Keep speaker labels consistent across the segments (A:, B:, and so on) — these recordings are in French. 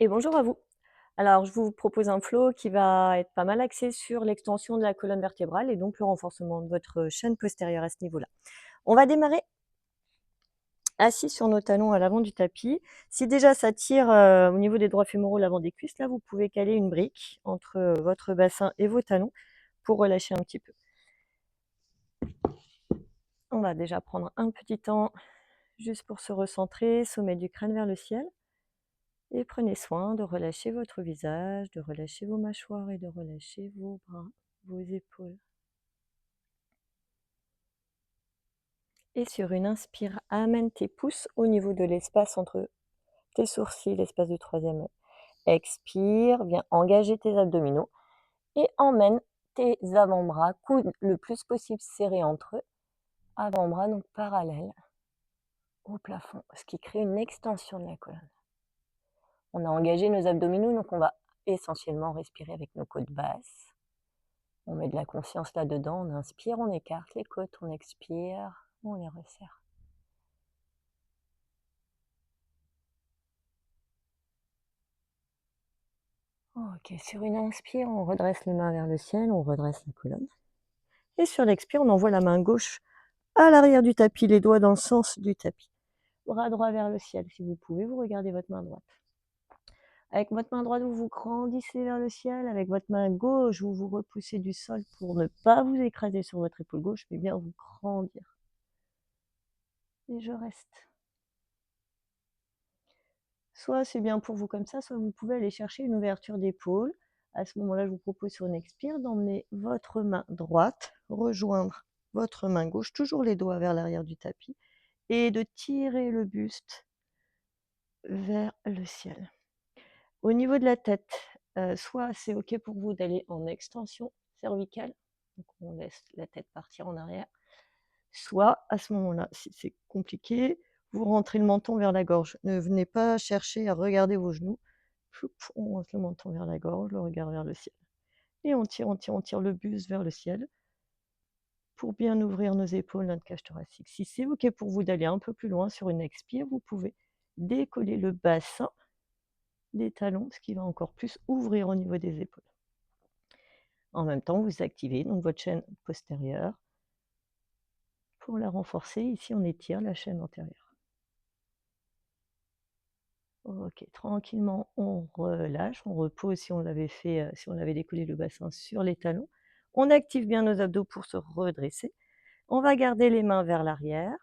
A: Et bonjour à vous. Alors, je vous propose un flow qui va être pas mal axé sur l'extension de la colonne vertébrale et donc le renforcement de votre chaîne postérieure à ce niveau-là. On va démarrer assis sur nos talons à l'avant du tapis. Si déjà ça tire au niveau des droits fémoraux, l'avant des cuisses, là, vous pouvez caler une brique entre votre bassin et vos talons pour relâcher un petit peu. On va déjà prendre un petit temps juste pour se recentrer, sommet du crâne vers le ciel. Et prenez soin de relâcher votre visage, de relâcher vos mâchoires et de relâcher vos bras, vos épaules. Et sur une inspire, amène tes pouces au niveau de l'espace entre tes sourcils, l'espace du troisième œil. Expire, viens engager tes abdominaux et emmène tes avant-bras, coudes le plus possible serrés entre eux, avant-bras donc parallèles au plafond, ce qui crée une extension de la colonne. On a engagé nos abdominaux, donc on va essentiellement respirer avec nos côtes basses. On met de la conscience là-dedans, on inspire, on écarte les côtes, on expire, on les resserre. Ok, sur une inspire, on redresse les mains vers le ciel, on redresse la colonne. Et sur l'expire, on envoie la main gauche à l'arrière du tapis, les doigts dans le sens du tapis. Bras droit vers le ciel, si vous pouvez, vous regardez votre main droite. Avec votre main droite, vous vous grandissez vers le ciel. Avec votre main gauche, vous vous repoussez du sol pour ne pas vous écraser sur votre épaule gauche, mais bien vous grandir. Et je reste. Soit c'est bien pour vous comme ça, soit vous pouvez aller chercher une ouverture d'épaule. À ce moment-là, je vous propose sur une expire d'emmener votre main droite, rejoindre votre main gauche, toujours les doigts vers l'arrière du tapis, et de tirer le buste vers le ciel. Au niveau de la tête, soit c'est OK pour vous d'aller en extension cervicale, donc on laisse la tête partir en arrière, soit à ce moment-là, si c'est compliqué, vous rentrez le menton vers la gorge. Ne venez pas chercher à regarder vos genoux. On rentre le menton vers la gorge, le regard vers le ciel. Et on tire, on tire, on tire le buste vers le ciel pour bien ouvrir nos épaules, notre cage thoracique. Si c'est OK pour vous d'aller un peu plus loin sur une expire, vous pouvez décoller le bassin des talons, ce qui va encore plus ouvrir au niveau des épaules. En même temps, vous activez donc votre chaîne postérieure. Pour la renforcer, ici on étire la chaîne antérieure. Ok, tranquillement on relâche, on repose si on l'avait fait, si on avait décollé le bassin sur les talons. On active bien nos abdos pour se redresser. On va garder les mains vers l'arrière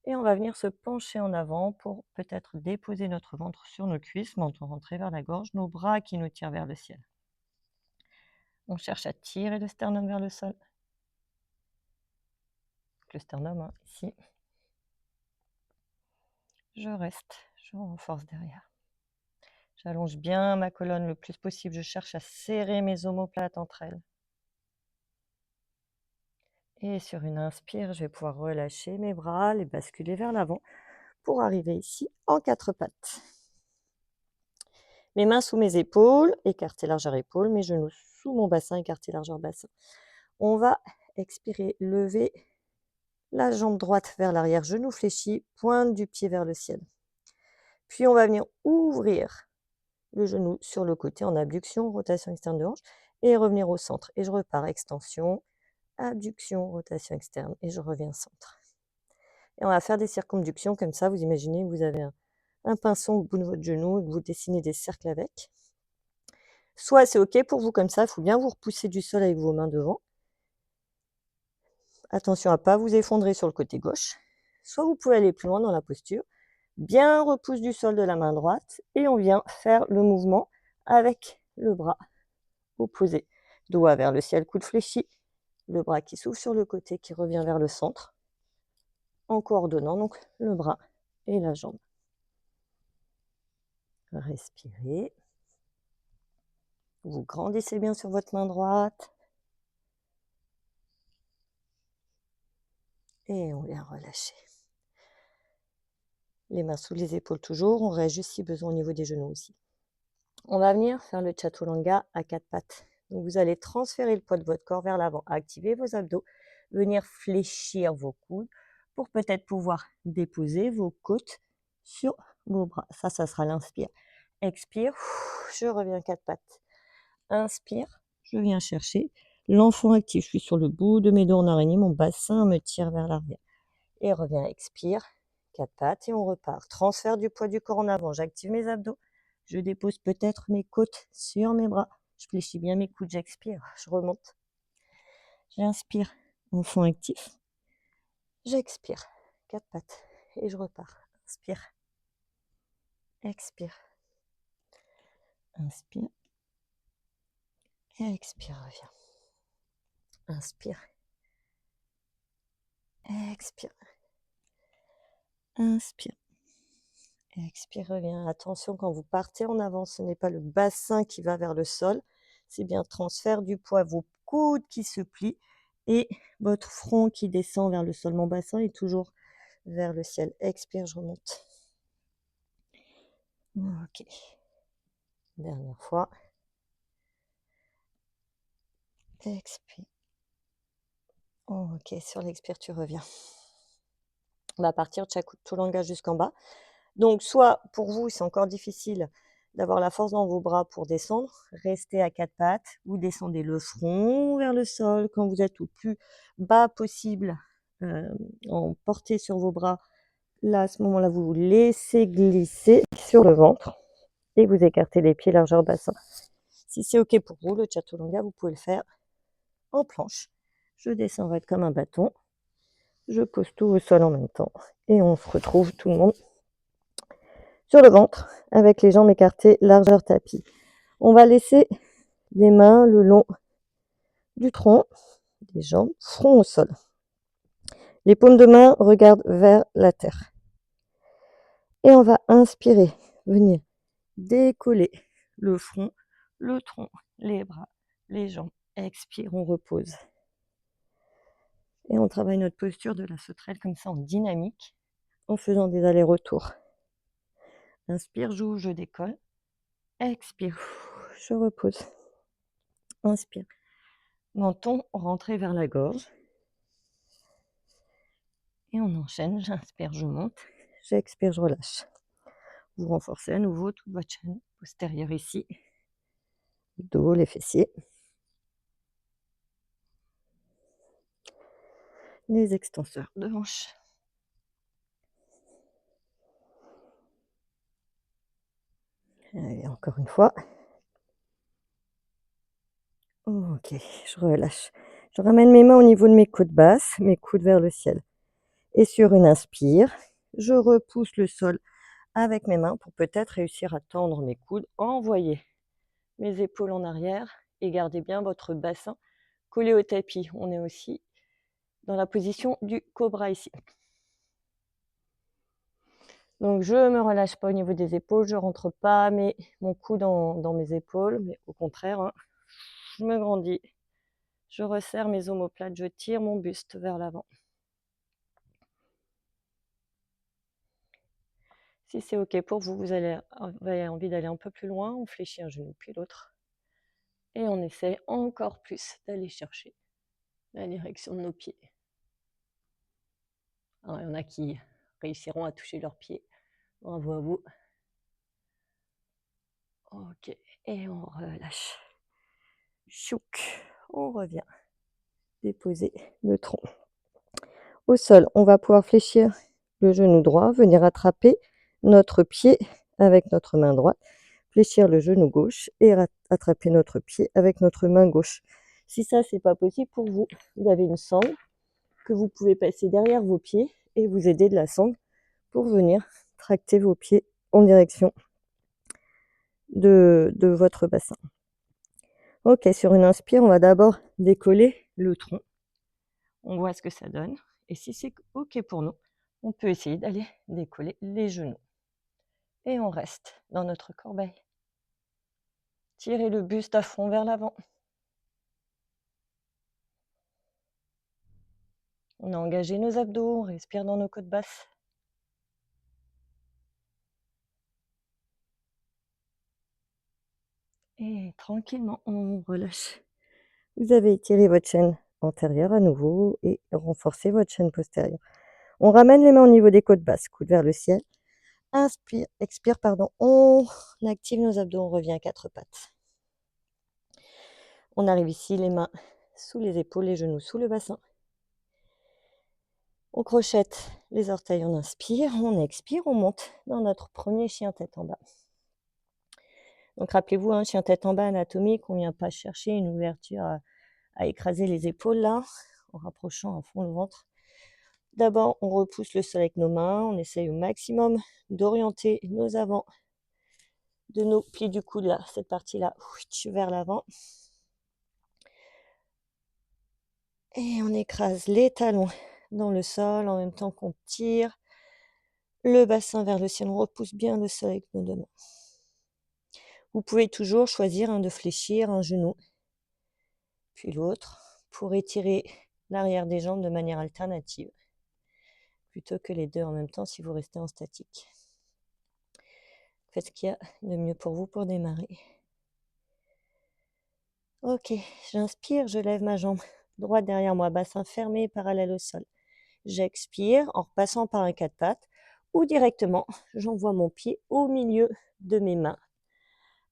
A: et on va venir se pencher en avant pour peut-être déposer notre ventre sur nos cuisses, menton rentré vers la gorge, nos bras qui nous tirent vers le ciel. On cherche à tirer le sternum vers le sol. Le sternum, hein, ici. Je reste, je renforce derrière. J'allonge bien ma colonne le plus possible. Je cherche à serrer mes omoplates entre elles. Et sur une inspire, je vais pouvoir relâcher mes bras, les basculer vers l'avant pour arriver ici en quatre pattes. Mes mains sous mes épaules, écartées largeur épaules, mes genoux sous mon bassin, écartés largeur bassin. On va expirer, lever la jambe droite vers l'arrière, genou fléchi, pointe du pied vers le ciel. Puis on va venir ouvrir le genou sur le côté en abduction, rotation externe de hanche, et revenir au centre. Et je repars, extension, abduction, rotation externe, et je reviens centre. Et on va faire des circonductions comme ça. Vous imaginez que vous avez un pinceau au bout de votre genou et que vous dessinez des cercles avec. Soit c'est OK pour vous comme ça, il faut bien vous repousser du sol avec vos mains devant. Attention à ne pas vous effondrer sur le côté gauche. Soit vous pouvez aller plus loin dans la posture. Bien repousse du sol de la main droite et on vient faire le mouvement avec le bras opposé. Doigt vers le ciel, coude fléchi. Le bras qui s'ouvre sur le côté, qui revient vers le centre. En coordonnant donc le bras et la jambe. Respirez. Vous grandissez bien sur votre main droite. Et on vient relâcher. Les mains sous les épaules toujours. On réajuste si besoin au niveau des genoux aussi. On va venir faire le chaturanga à quatre pattes. Donc vous allez transférer le poids de votre corps vers l'avant, activer vos abdos, venir fléchir vos coudes pour peut-être pouvoir déposer vos côtes sur vos bras. Ça sera l'inspire. Expire, je reviens 4 pattes. Inspire, je viens chercher l'enfant actif. Je suis sur le bout de mes doigts en araignée, mon bassin me tire vers l'arrière. Et reviens, expire, 4 pattes et on repart. Transfert du poids du corps en avant, j'active mes abdos. Je dépose peut-être mes côtes sur mes bras. Je fléchis bien mes coudes, j'expire, je remonte. J'inspire, enfant actif. J'expire, 4 pattes et je repars. Inspire, expire, inspire, expire, reviens. Inspire, expire, inspire, expire, reviens. Attention, quand vous partez en avant, ce n'est pas le bassin qui va vers le sol, c'est bien transfert du poids, vos coudes qui se plient et votre front qui descend vers le sol. Mon bassin est toujours vers le ciel. Expire, je remonte. Ok. Dernière fois. Expire. Ok, sur l'expire, tu reviens. On va partir de chaturanga jusqu'en bas. Donc, soit pour vous, c'est encore difficile d'avoir la force dans vos bras pour descendre, restez à 4 pattes, vous descendez le front vers le sol quand vous êtes au plus bas possible, en portée sur vos bras. Là, à ce moment-là, vous vous laissez glisser sur le ventre et vous écartez les pieds largeur bassin. Si c'est OK pour vous, le chaturanga, vous pouvez le faire en planche. Je descends raide comme un bâton. Je pose tout au sol en même temps. Et on se retrouve tout le monde sur le ventre avec les jambes écartées, largeur tapis. On va laisser les mains le long du tronc, les jambes, front au sol. Les paumes de main regardent vers la terre. Et on va inspirer, venir décoller le front, le tronc, les bras, les jambes. Expire, on repose. Et on travaille notre posture de la sauterelle comme ça en dynamique, en faisant des allers-retours. Inspire, j'ouvre, je décolle. Expire, je repose. Inspire. Menton rentré vers la gorge. Et on enchaîne, j'inspire, je monte. J'expire, je relâche. Vous renforcez à nouveau toute votre chaîne postérieure ici. Le dos, les fessiers. Les extenseurs de hanches. Allez, encore une fois. Ok, je relâche. Je ramène mes mains au niveau de mes côtes basses, mes coudes vers le ciel. Et sur une inspire, je repousse le sol avec mes mains pour peut-être réussir à tendre mes coudes. Envoyez mes épaules en arrière et gardez bien votre bassin collé au tapis. On est aussi dans la position du cobra ici. Donc je ne me relâche pas au niveau des épaules, je ne rentre pas mon cou dans mes épaules, mais au contraire, hein, je me grandis. Je resserre mes omoplates, je tire mon buste vers l'avant. Si c'est OK pour vous, vous avez envie d'aller un peu plus loin, on fléchit un genou puis l'autre. Et on essaie encore plus d'aller chercher la direction de nos pieds. Alors, il y en a qui réussiront à toucher leurs pieds. Bravo à vous. OK, et on relâche. Chouk, on revient. Déposer le tronc. Au sol, on va pouvoir fléchir le genou droit, venir attraper notre pied avec notre main droite, fléchir le genou gauche et attraper notre pied avec notre main gauche. Si ça, c'est pas possible pour vous, vous avez une sangle que vous pouvez passer derrière vos pieds et vous aider de la sangle pour venir tracter vos pieds en direction de votre bassin. Ok, sur une inspire, on va d'abord décoller le tronc. On voit ce que ça donne. Et si c'est OK pour nous, on peut essayer d'aller décoller les genoux. Et on reste dans notre corbeille. Tirez le buste à fond vers l'avant. On a engagé nos abdos, on respire dans nos côtes basses. Et tranquillement, on relâche. Vous avez étiré votre chaîne antérieure à nouveau et renforcé votre chaîne postérieure. On ramène les mains au niveau des côtes basses, coude vers le ciel. Inspire, expire, pardon. On active nos abdos, on revient à quatre pattes. On arrive ici, les mains sous les épaules, les genoux sous le bassin. On crochette les orteils, on inspire, on expire, on monte dans notre premier chien tête en bas. Donc rappelez-vous, un chien tête en bas anatomique, on ne vient pas chercher une ouverture à écraser les épaules là, en rapprochant à fond le ventre. D'abord, on repousse le sol avec nos mains, on essaye au maximum d'orienter nos avants de nos plis du coude là, cette partie-là, vers l'avant. Et on écrase les talons dans le sol en même temps qu'on tire le bassin vers le ciel. On repousse bien le sol avec nos deux mains. Vous pouvez toujours choisir de fléchir un genou, puis l'autre, pour étirer l'arrière des jambes de manière alternative, plutôt que les deux en même temps si vous restez en statique. Faites ce qu'il y a de mieux pour vous pour démarrer. Ok, j'inspire, je lève ma jambe droite derrière moi, bassin fermé, parallèle au sol. J'expire en repassant par un quatre pattes ou directement, j'envoie mon pied au milieu de mes mains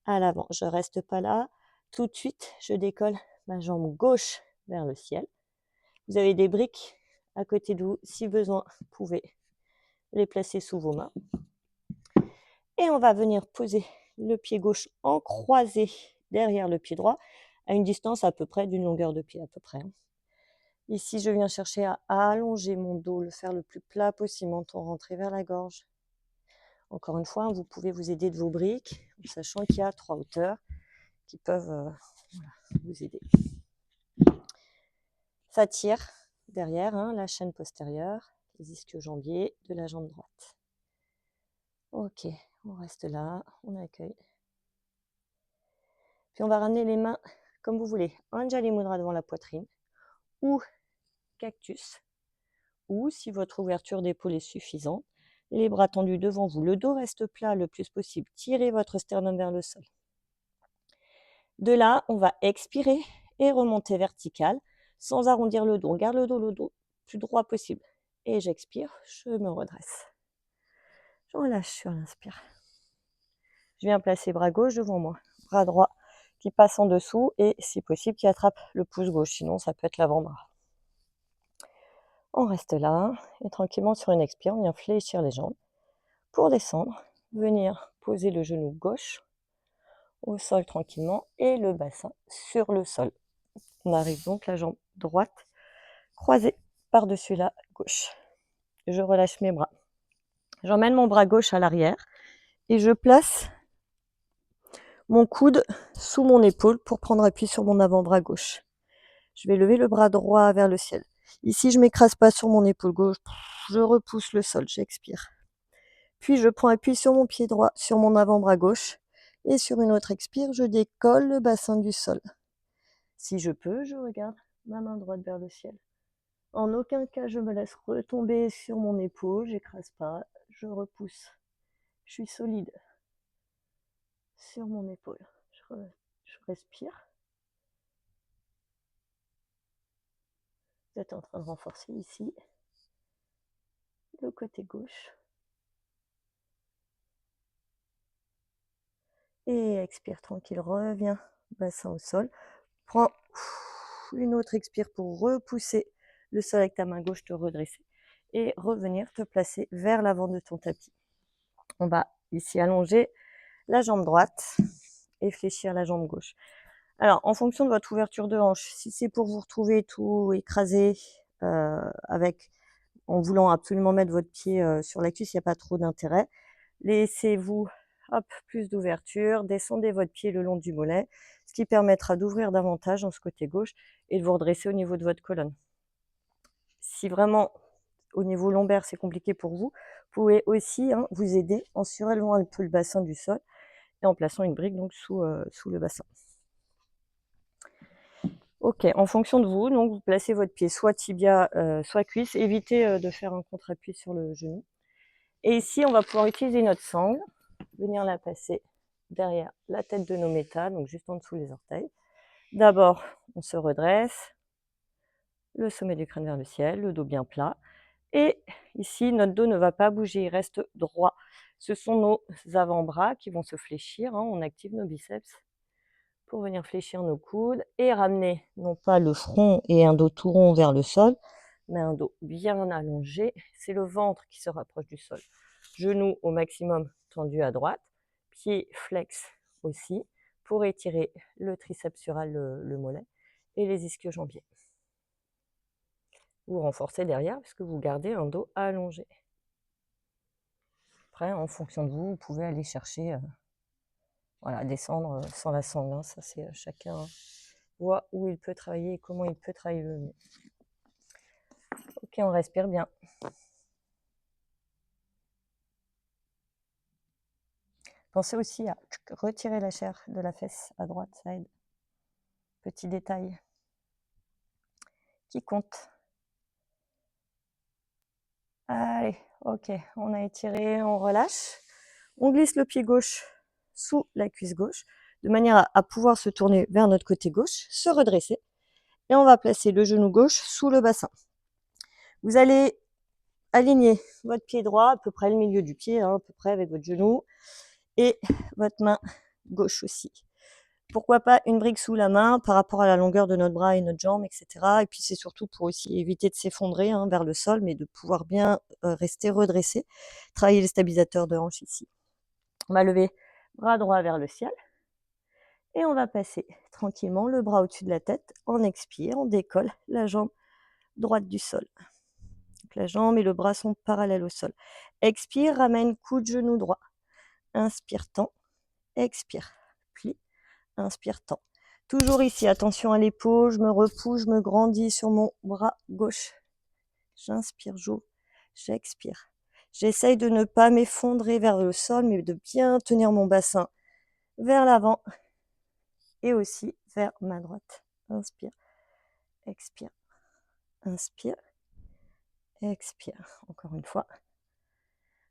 A: à l'avant. Je ne reste pas là. Tout de suite, je décolle ma jambe gauche vers le ciel. Vous avez des briques à côté de vous. Si besoin, vous pouvez les placer sous vos mains. Et on va venir poser le pied gauche en croisé derrière le pied droit, à une distance à peu près d'une longueur de pied à peu près. Ici, je viens chercher à allonger mon dos, le faire le plus plat possible, menton rentré vers la gorge. Encore une fois, vous pouvez vous aider de vos briques, en sachant qu'il y a 3 hauteurs qui peuvent vous aider. Ça tire derrière, la chaîne postérieure, les ischio-jambiers de la jambe droite. Ok, on reste là, on accueille. Puis on va ramener les mains comme vous voulez. Anjali Mudra devant la poitrine ou cactus. Ou, si votre ouverture d'épaule est suffisante, les bras tendus devant vous. Le dos reste plat le plus possible. Tirez votre sternum vers le sol. De là, on va expirer et remonter vertical sans arrondir le dos. On garde le dos plus droit possible. Et j'expire, je me redresse. Je relâche sur l'inspire. Je viens placer bras gauche devant moi. Bras droit qui passe en dessous et, si possible, qui attrape le pouce gauche. Sinon, ça peut être l'avant-bras. On reste là et tranquillement sur une expire, on vient fléchir les jambes. Pour descendre, venir poser le genou gauche au sol tranquillement et le bassin sur le sol. On arrive donc la jambe droite croisée par-dessus la gauche. Je relâche mes bras. J'emmène mon bras gauche à l'arrière et je place mon coude sous mon épaule pour prendre appui sur mon avant-bras gauche. Je vais lever le bras droit vers le ciel. Ici, je ne m'écrase pas sur mon épaule gauche. Je repousse le sol, j'expire. Puis je prends appui sur mon pied droit, sur mon avant-bras gauche. Et sur une autre expire, je décolle le bassin du sol. Si je peux, je regarde ma main droite vers le ciel. En aucun cas, je me laisse retomber sur mon épaule, j'écrase pas, je repousse. Je suis solide sur mon épaule. Je respire. Vous êtes en train de renforcer ici le côté gauche. Et expire tranquille, reviens, bassin au sol. Prends une autre expire pour repousser le sol avec ta main gauche, te redresser et revenir te placer vers l'avant de ton tapis. On va ici allonger la jambe droite et fléchir la jambe gauche. Alors, en fonction de votre ouverture de hanche, si c'est pour vous retrouver tout écrasé en voulant absolument mettre votre pied sur la cuisse, il n'y a pas trop d'intérêt. Laissez-vous plus d'ouverture, descendez votre pied le long du mollet, ce qui permettra d'ouvrir davantage dans ce côté gauche et de vous redresser au niveau de votre colonne. Si vraiment au niveau lombaire c'est compliqué pour vous, vous pouvez aussi vous aider en surélevant un peu le bassin du sol et en plaçant une brique donc sous le bassin. Ok, en fonction de vous, donc vous placez votre pied soit tibia, soit cuisse, évitez de faire un contre-appui sur le genou. Et ici, on va pouvoir utiliser notre sangle, venir la passer derrière la tête de nos métals, donc juste en dessous les orteils. D'abord, on se redresse, le sommet du crâne vers le ciel, le dos bien plat. Et ici, notre dos ne va pas bouger, il reste droit. Ce sont nos avant-bras qui vont se fléchir, hein. On active nos biceps pour venir fléchir nos coudes et ramener non pas le front et un dos tout rond vers le sol, mais un dos bien allongé. C'est le ventre qui se rapproche du sol. Genoux au maximum tendus à droite, pieds flex aussi pour étirer le triceps sural, le mollet et les ischio-jambiers. Vous renforcez derrière puisque vous gardez un dos allongé. Après, en fonction de vous, vous pouvez aller chercher, voilà, descendre sans la sangle, hein. Ça, c'est chacun voit où il peut travailler et comment il peut travailler le mieux. Ok, on respire bien. Pensez aussi à retirer la chair de la fesse à droite, ça aide. Petit détail qui compte. Allez, ok, on a étiré, on relâche. On glisse le pied gauche sous la cuisse gauche, de manière à pouvoir se tourner vers notre côté gauche, se redresser. Et on va placer le genou gauche sous le bassin. Vous allez aligner votre pied droit, à peu près le milieu du pied, hein, à peu près avec votre genou, et votre main gauche aussi. Pourquoi pas une brique sous la main par rapport à la longueur de notre bras et notre jambe, etc. Et puis c'est surtout pour aussi éviter de s'effondrer, hein, vers le sol, mais de pouvoir bien rester redressé. Travailler les stabilisateurs de hanche ici. On va lever bras droit vers le ciel. Et on va passer tranquillement le bras au-dessus de la tête. On expire, on décolle la jambe droite du sol. Donc la jambe et le bras sont parallèles au sol. Expire, ramène coude, genou droit. Inspire, tend. Expire, plie. Inspire, tend. Toujours ici, attention à l'épaule, je me repousse, je me grandis sur mon bras gauche. J'inspire, j'ouvre, j'expire. J'essaye de ne pas m'effondrer vers le sol, mais de bien tenir mon bassin vers l'avant et aussi vers ma droite. Inspire, expire, inspire, expire. Encore une fois.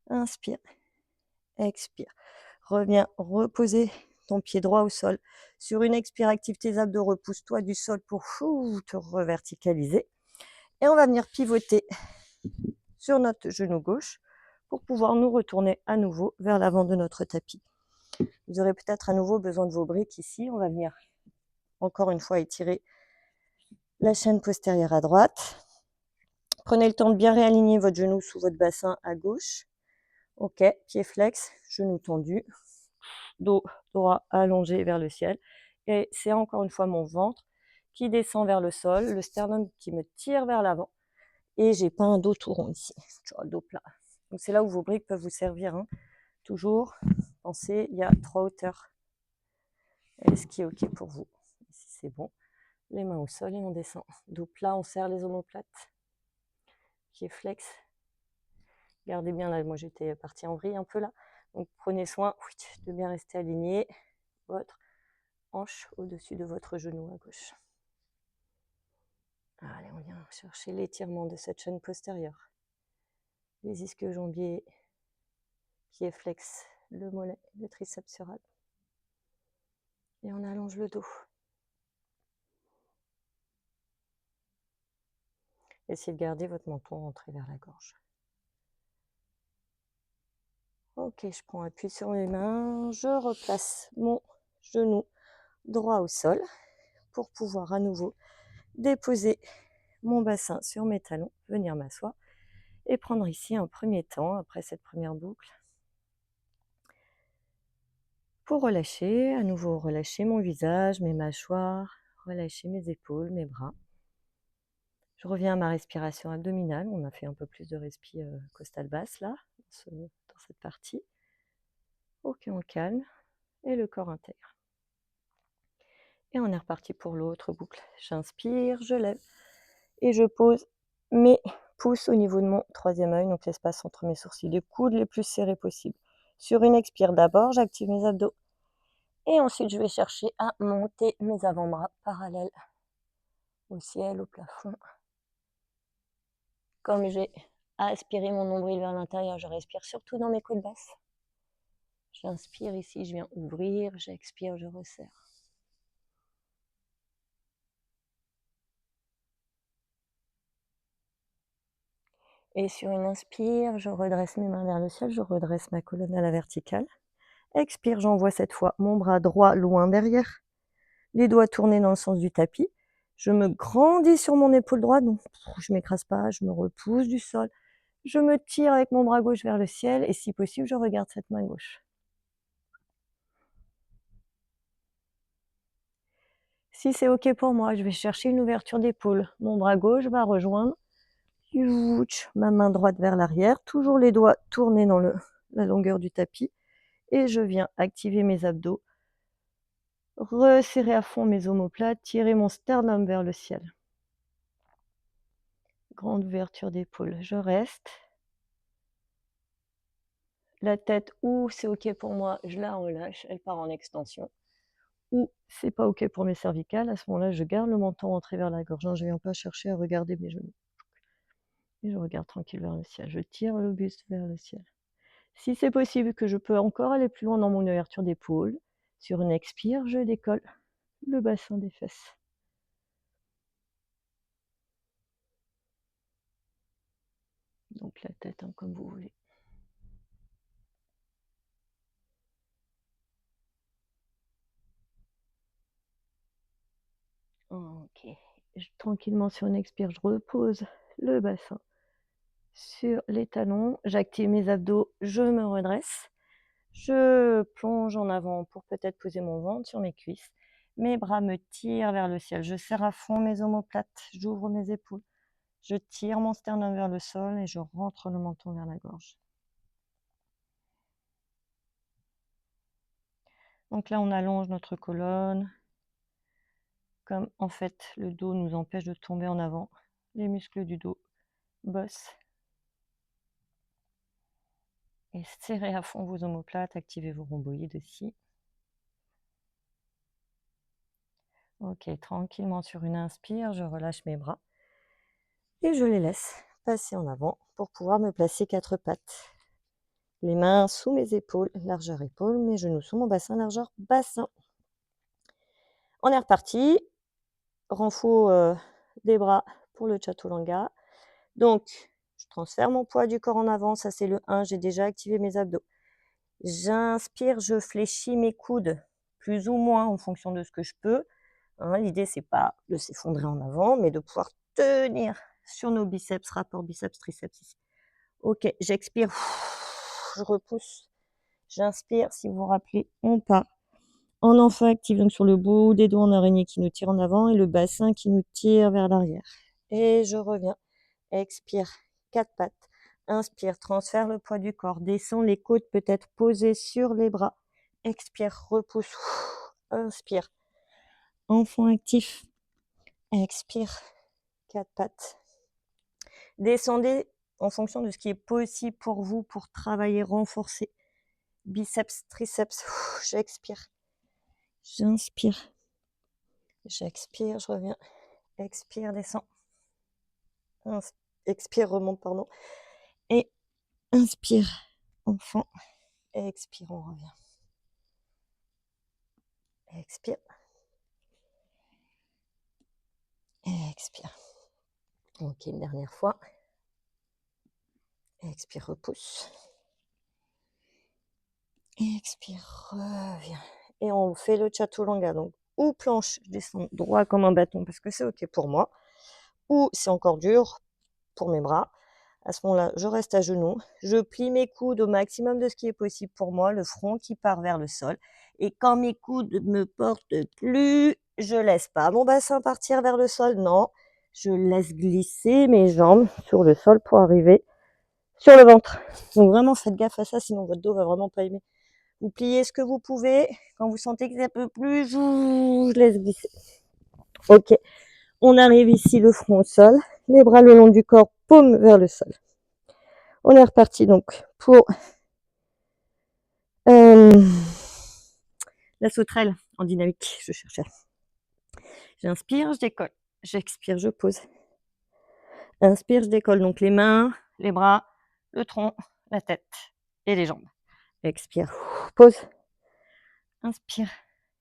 A: Inspire, expire. Reviens reposer ton pied droit au sol. Sur une expire, active tes abdos, repousse-toi du sol pour te reverticaliser. Et on va venir pivoter sur notre genou gauche pour pouvoir nous retourner à nouveau vers l'avant de notre tapis. Vous aurez peut-être à nouveau besoin de vos briques ici. On va venir encore une fois étirer la chaîne postérieure à droite. Prenez le temps de bien réaligner votre genou sous votre bassin à gauche. Ok, pied flex, genou tendu, dos droit allongé vers le ciel. Et c'est encore une fois mon ventre qui descend vers le sol, le sternum qui me tire vers l'avant. Et j'ai pas un dos tout rond ici, j'ai un dos plat. Donc c'est là où vos briques peuvent vous servir, hein. Toujours, pensez, il y a 3 hauteurs. Et ce qui est ok pour vous. Ici c'est bon. Les mains au sol et on descend. Dos plat, on serre les omoplates. Pied flex. Gardez bien là, moi j'étais partie en vrille un peu là. Donc prenez soin de bien rester aligné. Votre hanche au-dessus de votre genou à gauche. Allez, on vient chercher l'étirement de cette chaîne postérieure. Les ischio-jambiers, pieds flex, le mollet, le triceps sural. Et on allonge le dos. Essayez de garder votre menton rentré vers la gorge. Ok, je prends appui sur mes mains, je replace mon genou droit au sol pour pouvoir à nouveau déposer mon bassin sur mes talons, venir m'asseoir et prendre ici un premier temps après cette première boucle pour relâcher, à nouveau relâcher mon visage, mes mâchoires, relâcher mes épaules, mes bras. Je reviens à ma respiration abdominale, on a fait un peu plus de respi costale basse là, dans cette partie. Ok, on calme et le corps intègre. Et on est reparti pour l'autre boucle. J'inspire, je lève et je pose mes pouces au niveau de mon troisième œil, donc l'espace entre mes sourcils, les coudes les plus serrés possible. Sur une expire d'abord, j'active mes abdos. Et ensuite, je vais chercher à monter mes avant-bras parallèles au ciel, au plafond. Comme j'ai aspiré mon nombril vers l'intérieur, je respire surtout dans mes côtes basses. J'inspire ici, je viens ouvrir, j'expire, je resserre. Et sur une inspire, je redresse mes mains vers le ciel, je redresse ma colonne à la verticale. Expire, j'envoie cette fois mon bras droit loin derrière, les doigts tournés dans le sens du tapis. Je me grandis sur mon épaule droite, donc je ne m'écrase pas, je me repousse du sol. Je me tire avec mon bras gauche vers le ciel et si possible, je regarde cette main gauche. Si c'est OK pour moi, je vais chercher une ouverture d'épaule. Mon bras gauche va rejoindre ma main droite vers l'arrière, toujours les doigts tournés dans la longueur du tapis. Et je viens activer mes abdos, resserrer à fond mes omoplates, tirer mon sternum vers le ciel. Grande ouverture d'épaule, je reste. La tête, ou c'est OK pour moi, je la relâche, elle part en extension. Ou c'est pas OK pour mes cervicales, à ce moment-là, je garde le menton rentré vers la gorge. Je ne viens pas chercher à regarder mes genoux. Et je regarde tranquille vers le ciel. Je tire le buste vers le ciel. Si c'est possible que je peux encore aller plus loin dans mon ouverture d'épaule, sur une expire, je décolle le bassin des fesses. Donc la tête, comme vous voulez. OK. Tranquillement sur une expire, je repose le bassin sur les talons. J'active mes abdos, je me redresse. Je plonge en avant pour peut-être poser mon ventre sur mes cuisses. Mes bras me tirent vers le ciel. Je serre à fond mes omoplates, j'ouvre mes épaules. Je tire mon sternum vers le sol et je rentre le menton vers la gorge. Donc là, on allonge notre colonne. Comme en fait, le dos nous empêche de tomber en avant. Les muscles du dos bossent. Et serrez à fond vos omoplates, activez vos rhomboïdes aussi. Ok, tranquillement sur une inspire, je relâche mes bras. Et je les laisse passer en avant pour pouvoir me placer 4 pattes. Les mains sous mes épaules, largeur épaule, mes genoux sous mon bassin, largeur bassin. On est reparti. Renfo des bras pour le Chaturanga. Donc, je transfère mon poids du corps en avant, ça c'est le 1, j'ai déjà activé mes abdos. J'inspire, je fléchis mes coudes, plus ou moins en fonction de ce que je peux. L'idée, c'est pas de s'effondrer en avant, mais de pouvoir tenir sur nos biceps, rapport biceps-triceps ici. Ok, j'expire, je repousse, j'inspire, si vous vous rappelez, on part. En enfant actif, donc sur le bout des doigts en araignée qui nous tire en avant et le bassin qui nous tire vers l'arrière. Et je reviens, expire, 4 pattes. Inspire, transfère le poids du corps, descend les côtes peut-être posées sur les bras. Expire, repousse, inspire. Enfant actif, expire, 4 pattes. Descendez en fonction de ce qui est possible pour vous pour travailler, renforcer. Biceps, triceps, j'expire. J'inspire. J'expire, je reviens. Expire, descend. Expire, remonte, pardon. Et inspire, enfant. Expire, on revient. Expire. Expire. Ok, une dernière fois. Expire, repousse. Expire, reviens. Et on fait le Chaturanga. Donc, ou planche, je descends droit comme un bâton parce que c'est ok pour moi. Ou c'est encore dur pour mes bras. À ce moment-là, je reste à genoux. Je plie mes coudes au maximum de ce qui est possible pour moi. Le front qui part vers le sol. Et quand mes coudes ne me portent plus, je laisse pas mon bassin partir vers le sol. Non, je laisse glisser mes jambes sur le sol pour arriver sur le ventre. Donc vraiment, faites gaffe à ça, sinon votre dos va vraiment pas aimer. Vous pliez ce que vous pouvez. Quand vous sentez que ça peut plus, je laisse glisser. Ok, on arrive ici, le front au sol, les bras le long du corps, paume vers le sol. On est reparti donc pour la sauterelle en dynamique, je cherchais. J'inspire, je décolle. J'expire, je pose. Inspire, je décolle. Donc les mains, les bras, le tronc, la tête et les jambes. Expire, pose. Inspire.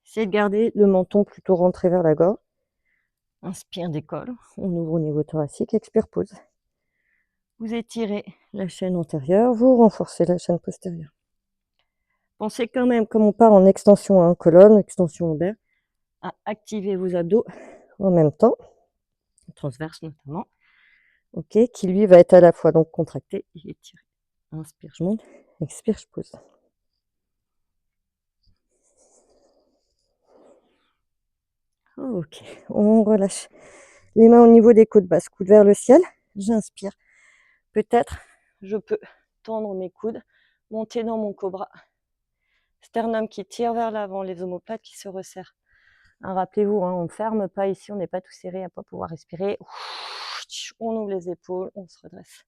A: Essayez de garder le menton plutôt rentré vers la gorge. Inspire, décolle. On ouvre au niveau thoracique. Expire, pose. Vous étirez la chaîne antérieure, vous renforcez la chaîne postérieure. Pensez quand même, comme on part en extension colonne, extension lombaire, à activer vos abdos en même temps, transverse notamment, ok, qui lui va être à la fois donc contracté et étiré. Inspire, je monte, expire, je pose. Ok, on relâche les mains au niveau des côtes basses, coudes vers le ciel. J'inspire. Peut-être je peux tendre mes coudes, monter dans mon cobra. Sternum qui tire vers l'avant, les omoplates qui se resserrent. Rappelez-vous, on ne ferme pas ici, on n'est pas tout serré à ne pas pouvoir respirer. On ouvre les épaules, on se redresse.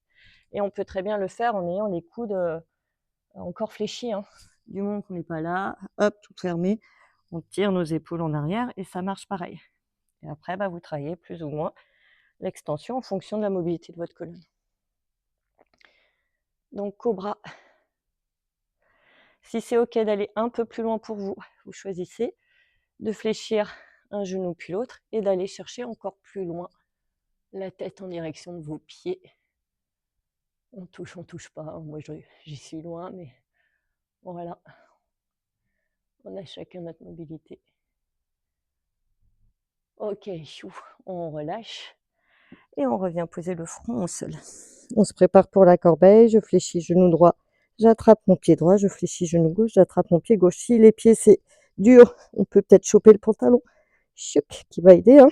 A: Et on peut très bien le faire en ayant les coudes encore fléchis. Du moment qu'on n'est pas là, hop, tout fermé, on tire nos épaules en arrière et ça marche pareil. Et après, vous travaillez plus ou moins l'extension en fonction de la mobilité de votre colonne. Donc, cobra. Si c'est OK d'aller un peu plus loin pour vous, vous choisissez de fléchir un genou puis l'autre et d'aller chercher encore plus loin la tête en direction de vos pieds. On touche pas. Moi, j'y suis loin, mais voilà. On a chacun notre mobilité. Ok, on relâche et on revient poser le front au sol. On se prépare pour la corbeille. Je fléchis genou droit, j'attrape mon pied droit. Je fléchis genou gauche, j'attrape mon pied gauche. Si les pieds c'est dur, on peut peut-être choper le pantalon, qui va aider.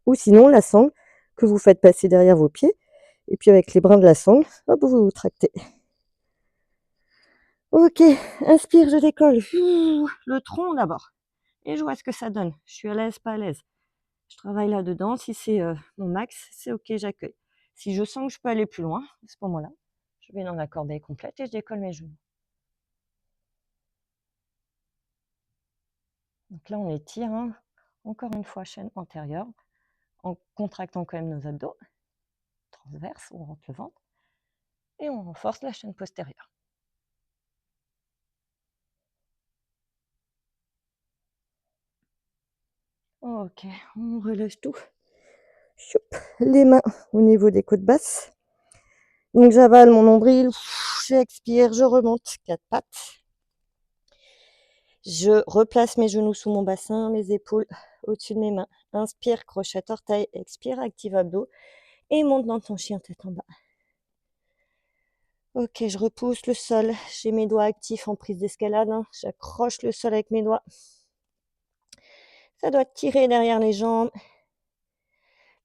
A: Ou sinon la sangle que vous faites passer derrière vos pieds. Et puis avec les brins de la sangle, hop, vous vous tractez. Ok, inspire, je décolle. Le tronc d'abord. Et je vois ce que ça donne. Je suis à l'aise, pas à l'aise. Je travaille là-dedans. Si c'est mon max, c'est ok, j'accueille. Si je sens que je peux aller plus loin, à ce moment-là, je vais dans la corbeille complète et je décolle mes genoux. Donc là, on étire, encore une fois, chaîne antérieure, en contractant quand même nos abdos. Transverse, on rentre le ventre. Et on renforce la chaîne postérieure. Ok, on relâche tout. Les mains au niveau des côtes basses. Donc j'avale mon nombril, j'expire, je remonte, 4 pattes. Je replace mes genoux sous mon bassin, mes épaules au-dessus de mes mains. Inspire, crochet orteil, expire, active abdos et monte dans ton chien tête en bas. Ok, je repousse le sol, j'ai mes doigts actifs en prise d'escalade, j'accroche le sol avec mes doigts. Ça doit tirer derrière les jambes.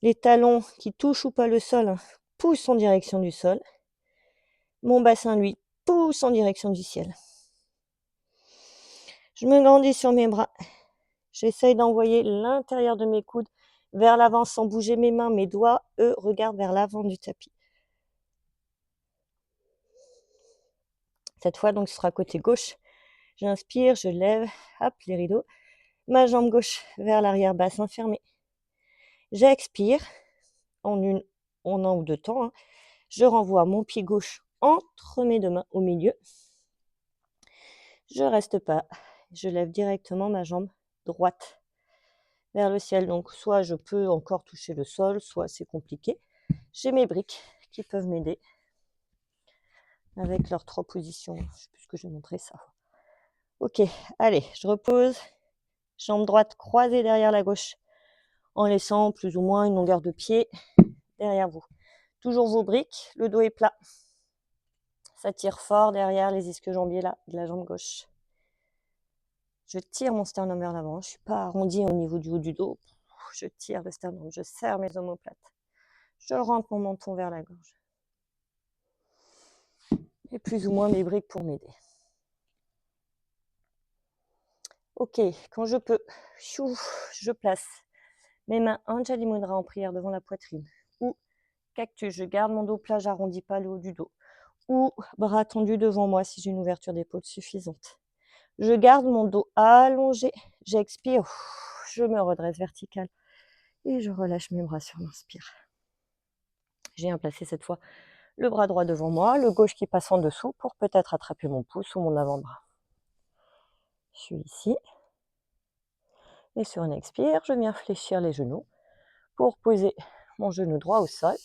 A: Les talons qui touchent ou pas le sol poussent en direction du sol. Mon bassin, lui, pousse en direction du ciel. Je me grandis sur mes bras. J'essaye d'envoyer l'intérieur de mes coudes vers l'avant sans bouger mes mains. Mes doigts, eux, regardent vers l'avant du tapis. Cette fois, donc, ce sera côté gauche. J'inspire, je lève, hop, les rideaux. Ma jambe gauche vers l'arrière, bassin fermé. J'expire en un ou deux temps. Je renvoie mon pied gauche entre mes deux mains au milieu. Je reste pas. Je lève directement ma jambe droite vers le ciel. Donc, soit je peux encore toucher le sol, soit c'est compliqué. J'ai mes briques qui peuvent m'aider avec leurs 3 positions. Je ne sais plus ce que je vais montrer ça. Ok, allez, je repose. Jambe droite croisée derrière la gauche en laissant plus ou moins une longueur de pied derrière vous. Toujours vos briques, le dos est plat. Ça tire fort derrière les ischio-jambiers là, de la jambe gauche. Je tire mon sternum vers l'avant. Je ne suis pas arrondi au niveau du haut du dos. Je tire le sternum, je serre mes omoplates. Je rentre mon menton vers la gorge. Et plus ou moins mes briques pour m'aider. Ok, quand je peux, je place mes mains Anjali Mudra en prière devant la poitrine. Ou cactus, je garde mon dos plat, j'arrondis pas le haut du dos. Ou bras tendus devant moi si j'ai une ouverture d'épaule suffisante. Je garde mon dos allongé, j'expire, je me redresse vertical et je relâche mes bras sur l'inspire. J'ai bien placé cette fois le bras droit devant moi, le gauche qui passe en dessous pour peut-être attraper mon pouce ou mon avant-bras. Je suis ici. Et sur une expire, je viens fléchir les genoux pour poser mon genou droit au sol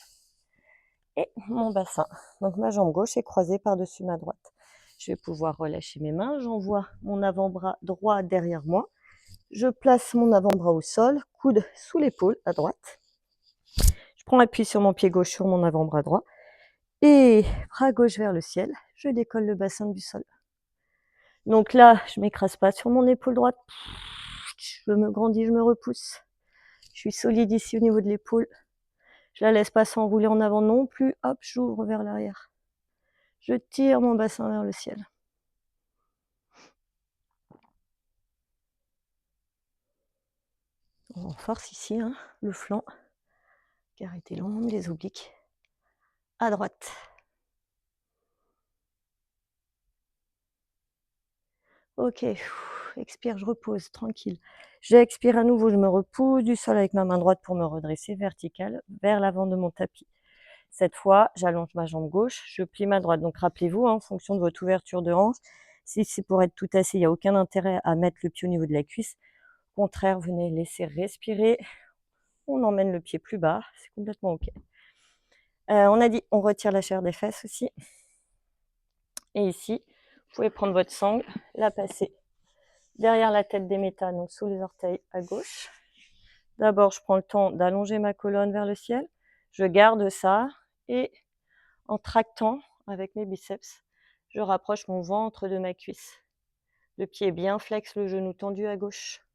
A: et mon bassin. Donc ma jambe gauche est croisée par-dessus ma droite. Je vais pouvoir relâcher mes mains. J'envoie mon avant-bras droit derrière moi. Je place mon avant-bras au sol, coude sous l'épaule à droite. Je prends appui sur mon pied gauche sur mon avant-bras droit. Et bras gauche vers le ciel. Je décolle le bassin du sol. Donc là, je ne m'écrase pas sur mon épaule droite. Je me grandis, je me repousse. Je suis solide ici au niveau de l'épaule. Je la laisse pas s'enrouler en avant non plus. Hop, j'ouvre vers l'arrière. Je tire mon bassin vers le ciel. On renforce ici le flanc. Carré longue, les obliques. À droite. Ok, expire, je repose, tranquille. J'expire à nouveau, je me repousse du sol avec ma main droite pour me redresser verticale vers l'avant de mon tapis. Cette fois, j'allonge ma jambe gauche, je plie ma droite. Donc rappelez-vous, en fonction de votre ouverture de hanche, si c'est pour être tout assis, il n'y a aucun intérêt à mettre le pied au niveau de la cuisse. Au contraire, venez laisser respirer. On emmène le pied plus bas, c'est complètement ok. On a dit, on retire la chair des fesses aussi. Et ici, vous pouvez prendre votre sangle, la passer derrière la tête des métanes, donc sous les orteils à gauche. D'abord, je prends le temps d'allonger ma colonne vers le ciel. Je garde ça et en tractant avec mes biceps, je rapproche mon ventre de ma cuisse. Le pied bien flex, le genou tendu à gauche.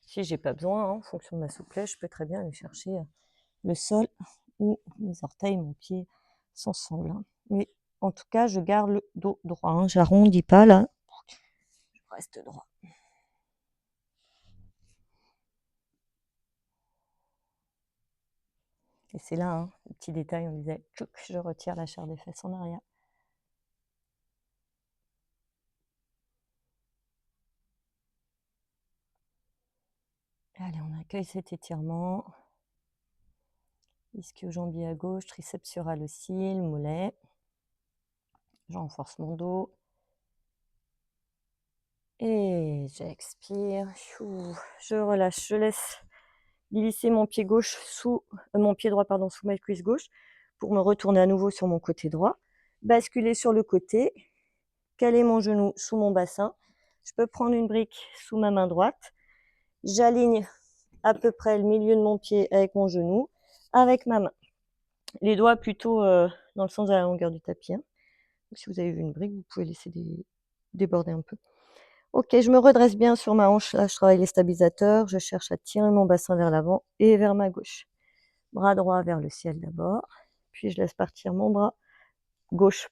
A: Si j'ai pas besoin, en fonction de ma souplesse, je peux très bien aller chercher le sol ou mes orteils, mon pied sans sangle. Mais en tout cas, je garde le dos droit. J'arrondis pas là. Je reste droit. Et c'est là, le petit détail, on disait, je retire la chair des fesses en arrière. Allez, on accueille cet étirement. Ischio-jambier à gauche, triceps sural aussi, le mollet. Je renforce mon dos. Et j'expire. Je relâche. Je laisse glisser mon pied gauche mon pied droit sous ma cuisse gauche pour me retourner à nouveau sur mon côté droit. Basculer sur le côté. Caler mon genou sous mon bassin. Je peux prendre une brique sous ma main droite. J'aligne à peu près le milieu de mon pied avec mon genou, avec ma main. Les doigts plutôt dans le sens de la longueur du tapis. Si vous avez vu une brique, vous pouvez laisser déborder un peu. Ok, je me redresse bien sur ma hanche. Là, je travaille les stabilisateurs. Je cherche à tirer mon bassin vers l'avant et vers ma gauche. Bras droit vers le ciel d'abord. Puis, je laisse partir mon bras gauche,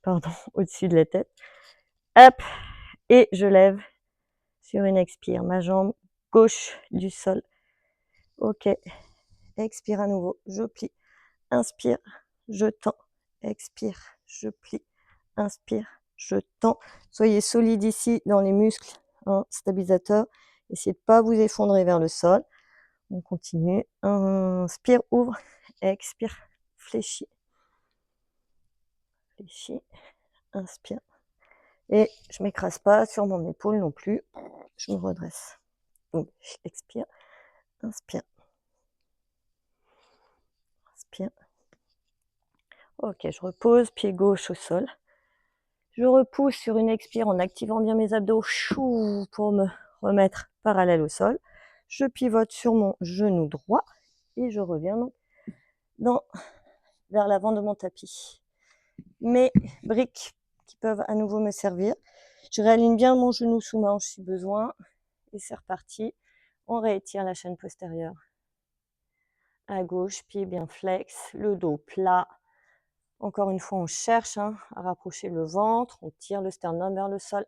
A: au-dessus de la tête. Hop, et je lève sur une expire ma jambe gauche du sol. Ok, expire à nouveau. Je plie. Inspire, je tends. Expire, je plie. Inspire, je tends. Soyez solide ici dans les muscles stabilisateurs. Essayez de ne pas vous effondrer vers le sol. On continue. Inspire, ouvre. Expire, fléchis. Fléchis. Inspire. Et je ne m'écrase pas sur mon épaule non plus. Je me redresse. Donc, expire. Inspire. Inspire. Ok, je repose. Pied gauche au sol. Je repousse sur une expire en activant bien mes abdos pour me remettre parallèle au sol. Je pivote sur mon genou droit et je reviens donc vers l'avant de mon tapis. Mes briques qui peuvent à nouveau me servir. Je réaligne bien mon genou sous ma hanche si besoin. Et c'est reparti. On réétire la chaîne postérieure. À gauche, pied bien flex, le dos plat. Encore une fois, on cherche à rapprocher le ventre. On tire le sternum vers le sol.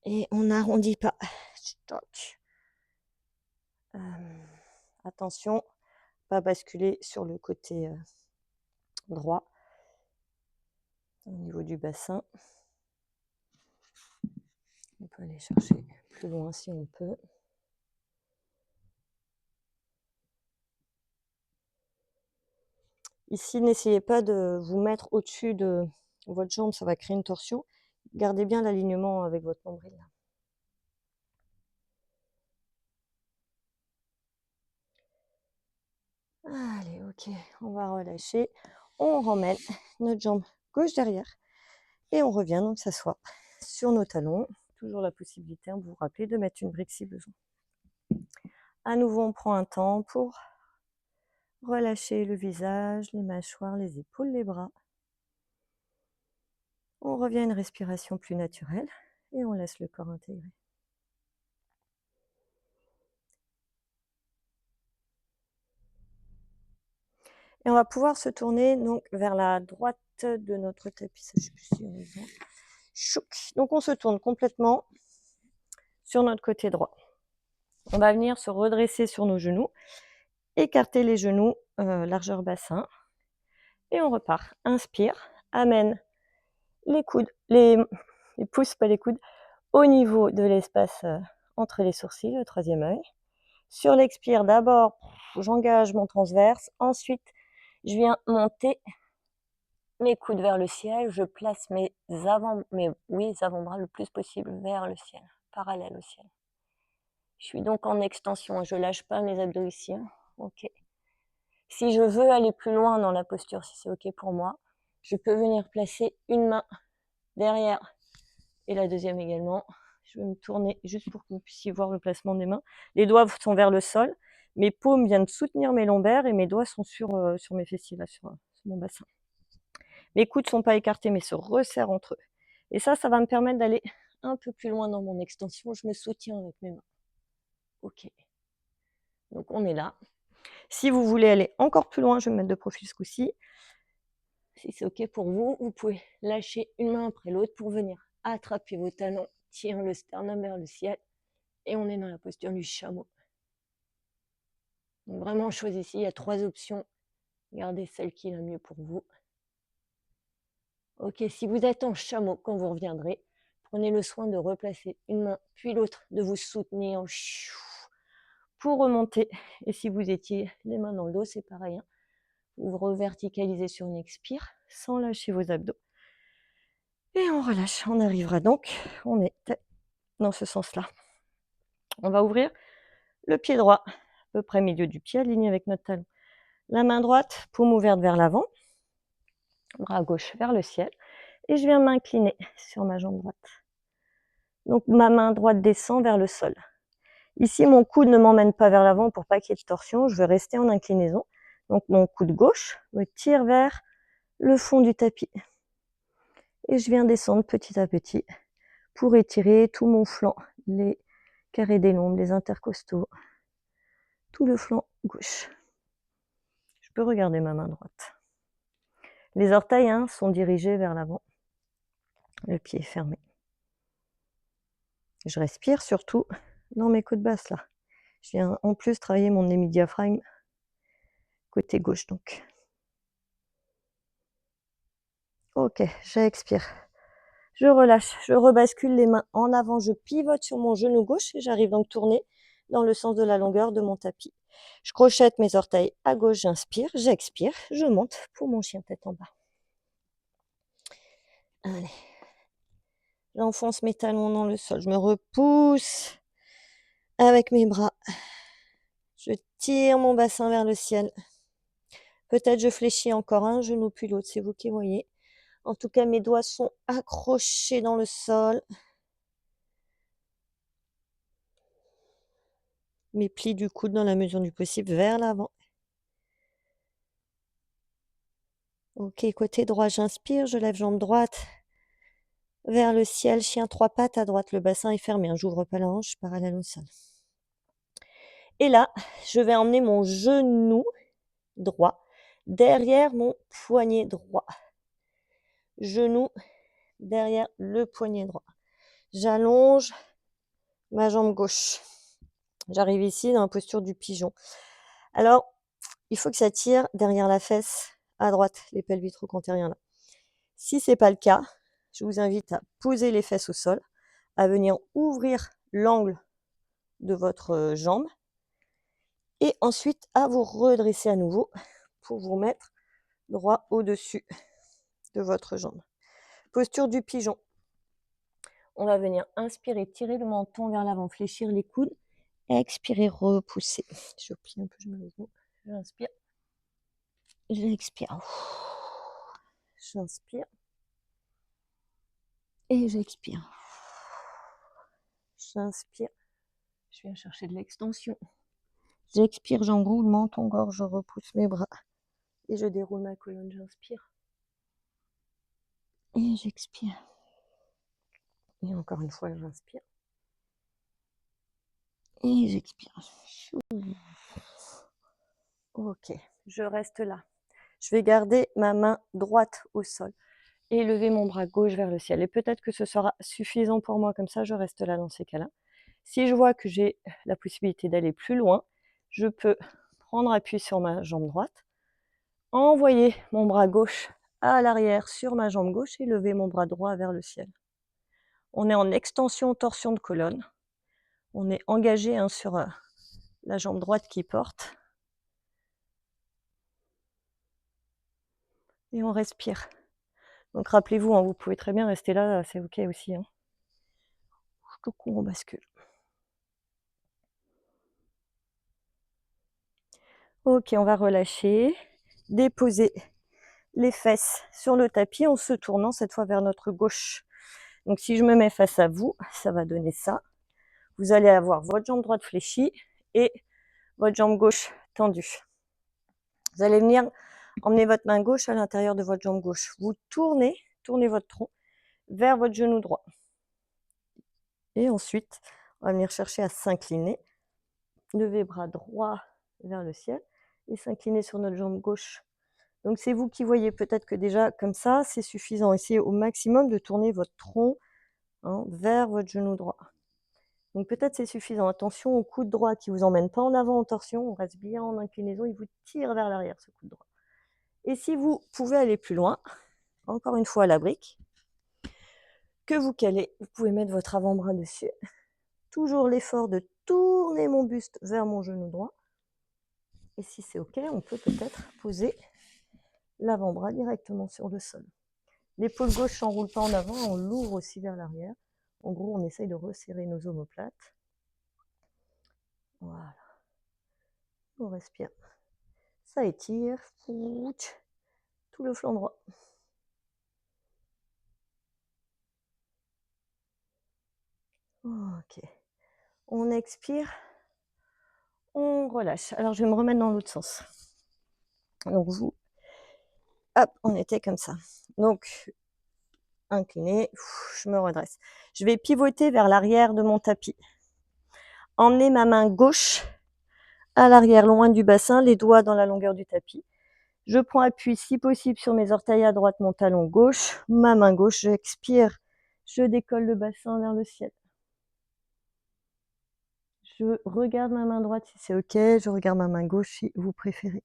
A: Et on n'arrondit pas. Attention, pas basculer sur le côté droit au niveau du bassin. On peut aller chercher plus loin si on peut. Ici, n'essayez pas de vous mettre au-dessus de votre jambe, ça va créer une torsion. Gardez bien l'alignement avec votre nombril. Allez, ok, on va relâcher. On ramène notre jambe gauche derrière et on revient donc s'asseoir sur nos talons. Toujours la possibilité, vous vous rappelez, de mettre une brique si besoin. À nouveau, on prend un temps pour relâcher le visage, les mâchoires, les épaules, les bras. On revient à une respiration plus naturelle et on laisse le corps intégrer. Et on va pouvoir se tourner donc vers la droite de notre tapis. Ça, je suis plus sûre. Chouk. Donc on se tourne complètement sur notre côté droit. On va venir se redresser sur nos genoux, écarter les genoux, largeur bassin, et on repart. Inspire, amène les coudes, les pouces, pas les coudes, au niveau de l'espace entre les sourcils, le troisième œil. Sur l'expire, d'abord, j'engage mon transverse. Ensuite, je viens monter mes coudes vers le ciel. Je place mes avant-bras le plus possible vers le ciel, parallèle au ciel. Je suis donc en extension. Je ne lâche pas mes abdos ici. Ok. Si je veux aller plus loin dans la posture, si c'est ok pour moi, je peux venir placer une main derrière et la deuxième également. Je vais me tourner juste pour que vous puissiez voir le placement des mains. Les doigts sont vers le sol. Mes paumes viennent soutenir mes lombaires et mes doigts sont sur mes fessiers, là, sur mon bassin. Mes coudes ne sont pas écartés, mais se resserrent entre eux. Et ça va me permettre d'aller un peu plus loin dans mon extension. Je me soutiens avec mes mains. Ok. Donc, on est là. Si vous voulez aller encore plus loin, je vais me mettre de profil ce coup-ci. Si c'est ok pour vous, vous pouvez lâcher une main après l'autre pour venir attraper vos talons, tirer le sternum vers le ciel. Et on est dans la posture du chameau. Donc vraiment, choisissez, il y a 3 options. Gardez celle qui est la mieux pour vous. Ok, si vous êtes en chameau, quand vous reviendrez, prenez le soin de replacer une main puis l'autre, de vous soutenir pour remonter. Et si vous étiez les mains dans le dos, c'est pareil. Vous reverticalisez sur une expire sans lâcher vos abdos. Et on relâche. On arrivera donc, on est dans ce sens-là. On va ouvrir le pied droit, à peu près milieu du pied, aligné avec notre talon. La main droite, paume ouverte vers l'avant, bras gauche vers le ciel. Et je viens m'incliner sur ma jambe droite. Donc ma main droite descend vers le sol. Ici, mon coude ne m'emmène pas vers l'avant pour pas qu'il y ait de torsion. Je veux rester en inclinaison. Donc mon coude gauche me tire vers le fond du tapis. Et je viens descendre petit à petit pour étirer tout mon flanc, les carrés des lombes, les intercostaux, tout le flanc gauche. Je peux regarder ma main droite. Les orteils sont dirigés vers l'avant. Le pied est fermé. Je respire surtout dans mes côtes basses là. Je viens en plus travailler mon hémidiaphragme côté gauche donc. Ok, j'expire. Je relâche, je rebascule les mains en avant, je pivote sur mon genou gauche et j'arrive donc tourner dans le sens de la longueur de mon tapis. Je crochette mes orteils à gauche, j'inspire, j'expire, je monte pour mon chien tête en bas. Allez. J'enfonce mes talons dans le sol, je me repousse avec mes bras. Je tire mon bassin vers le ciel. Peut-être je fléchis encore un genou puis l'autre, c'est vous qui voyez. En tout cas, mes doigts sont accrochés dans le sol. Mes plis du coude dans la mesure du possible vers l'avant. Ok, côté droit, j'inspire, je lève jambe droite vers le ciel, chien 3 pattes à droite, le bassin est fermé, j'ouvre pas la hanche, parallèle au sol. Et là, je vais emmener mon genou droit derrière mon poignet droit. Genou derrière le poignet droit. J'allonge ma jambe gauche. J'arrive ici dans la posture du pigeon. Alors, il faut que ça tire derrière la fesse à droite, les pelvis trochanteriens là. Si ce n'est pas le cas, je vous invite à poser les fesses au sol, à venir ouvrir l'angle de votre jambe et ensuite à vous redresser à nouveau pour vous mettre droit au-dessus de votre jambe. Posture du pigeon. On va venir inspirer, tirer le menton vers l'avant, fléchir les coudes. Expirer, repousser. Je plie un peu, je me lève. J'inspire. j'expire. J'inspire et j'expire. J'inspire, je viens chercher de l'extension. J'expire, j'enroule menton, gorge, je repousse mes bras et je déroule ma colonne. J'inspire et j'expire. Et encore une fois, j'inspire et j'expire. Ok, je reste là. Je vais garder ma main droite au sol et lever mon bras gauche vers le ciel. Et peut-être que ce sera suffisant pour moi, comme ça je reste là dans ces cas-là. Si je vois que j'ai la possibilité d'aller plus loin, je peux prendre appui sur ma jambe droite, envoyer mon bras gauche à l'arrière sur ma jambe gauche et lever mon bras droit vers le ciel. On est en extension, torsion de colonne. On est engagé sur la jambe droite qui porte. Et on respire. Donc rappelez-vous, vous pouvez très bien rester là, c'est ok aussi. Tout coup, on bascule. Ok, on va relâcher, déposer les fesses sur le tapis en se tournant cette fois vers notre gauche. Donc si je me mets face à vous, ça va donner ça. Vous allez avoir votre jambe droite fléchie et votre jambe gauche tendue. Vous allez venir emmener votre main gauche à l'intérieur de votre jambe gauche. Vous tournez votre tronc vers votre genou droit. Et ensuite, on va venir chercher à s'incliner. Lever bras droit vers le ciel et s'incliner sur notre jambe gauche. Donc c'est vous qui voyez, peut-être que déjà comme ça, c'est suffisant. Essayez au maximum de tourner votre tronc vers votre genou droit. Donc peut-être c'est suffisant. Attention au coude droit qui ne vous emmène pas en avant en torsion, on reste bien en inclinaison, il vous tire vers l'arrière ce coude droit. Et si vous pouvez aller plus loin, encore une fois à la brique, que vous calez, vous pouvez mettre votre avant-bras dessus. Toujours l'effort de tourner mon buste vers mon genou droit. Et si c'est ok, on peut peut-être poser l'avant-bras directement sur le sol. L'épaule gauche s'enroule pas en avant, on l'ouvre aussi vers l'arrière. En gros, on essaye de resserrer nos omoplates. Voilà. On respire. Ça étire. Tout le flanc droit. Ok. On expire. On relâche. Alors, je vais me remettre dans l'autre sens. Donc, vous, hop, on était comme ça. Donc, incliné, je me redresse. Je vais pivoter vers l'arrière de mon tapis. Emmener ma main gauche à l'arrière, loin du bassin, les doigts dans la longueur du tapis. Je prends appui, si possible, sur mes orteils à droite, mon talon gauche, ma main gauche, j'expire, je décolle le bassin vers le ciel. Je regarde ma main droite si c'est ok, je regarde ma main gauche si vous préférez.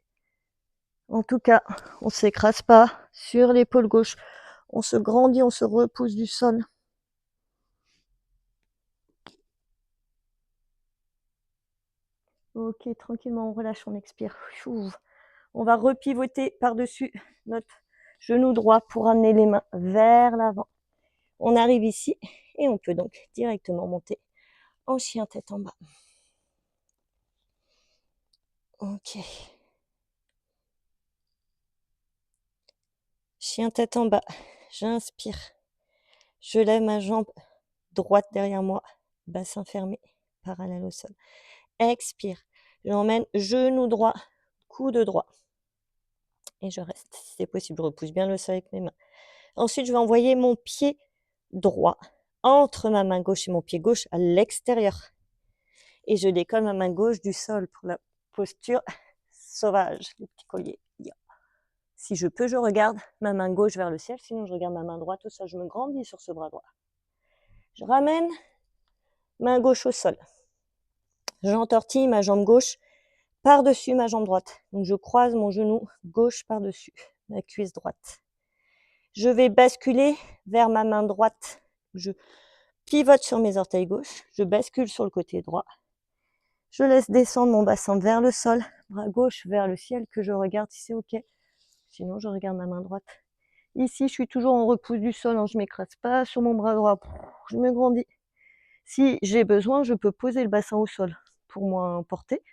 A: En tout cas, on ne s'écrase pas sur l'épaule gauche, on se grandit, on se repousse du sol. Ok, tranquillement, on relâche, on expire. On va repivoter par-dessus notre genou droit pour amener les mains vers l'avant. On arrive ici et on peut donc directement monter en chien tête en bas. Ok. Chien tête en bas. J'inspire. Je lève ma jambe droite derrière moi, bassin fermé, parallèle au sol. Expire. J'emmène genou droit, coude droit. Et je reste. Si c'est possible, je repousse bien le sol avec mes mains. Ensuite, je vais envoyer mon pied droit entre ma main gauche et mon pied gauche à l'extérieur. Et je décolle ma main gauche du sol pour la posture sauvage, le petit collier. Si je peux, je regarde ma main gauche vers le ciel, sinon je regarde ma main droite au sol. Je me grandis sur ce bras droit. Je ramène main gauche au sol. J'entortille ma jambe gauche par-dessus ma jambe droite. Donc je croise mon genou gauche par-dessus ma cuisse droite. Je vais basculer vers ma main droite. Je pivote sur mes orteils gauche. Je bascule sur le côté droit. Je laisse descendre mon bassin vers le sol, bras gauche vers le ciel, que je regarde si c'est ok. Sinon, je regarde ma main droite. Ici, je suis toujours en repousse du sol, je ne m'écrase pas sur mon bras droit. Je me grandis. Si j'ai besoin, je peux poser le bassin au sol pour moins porter.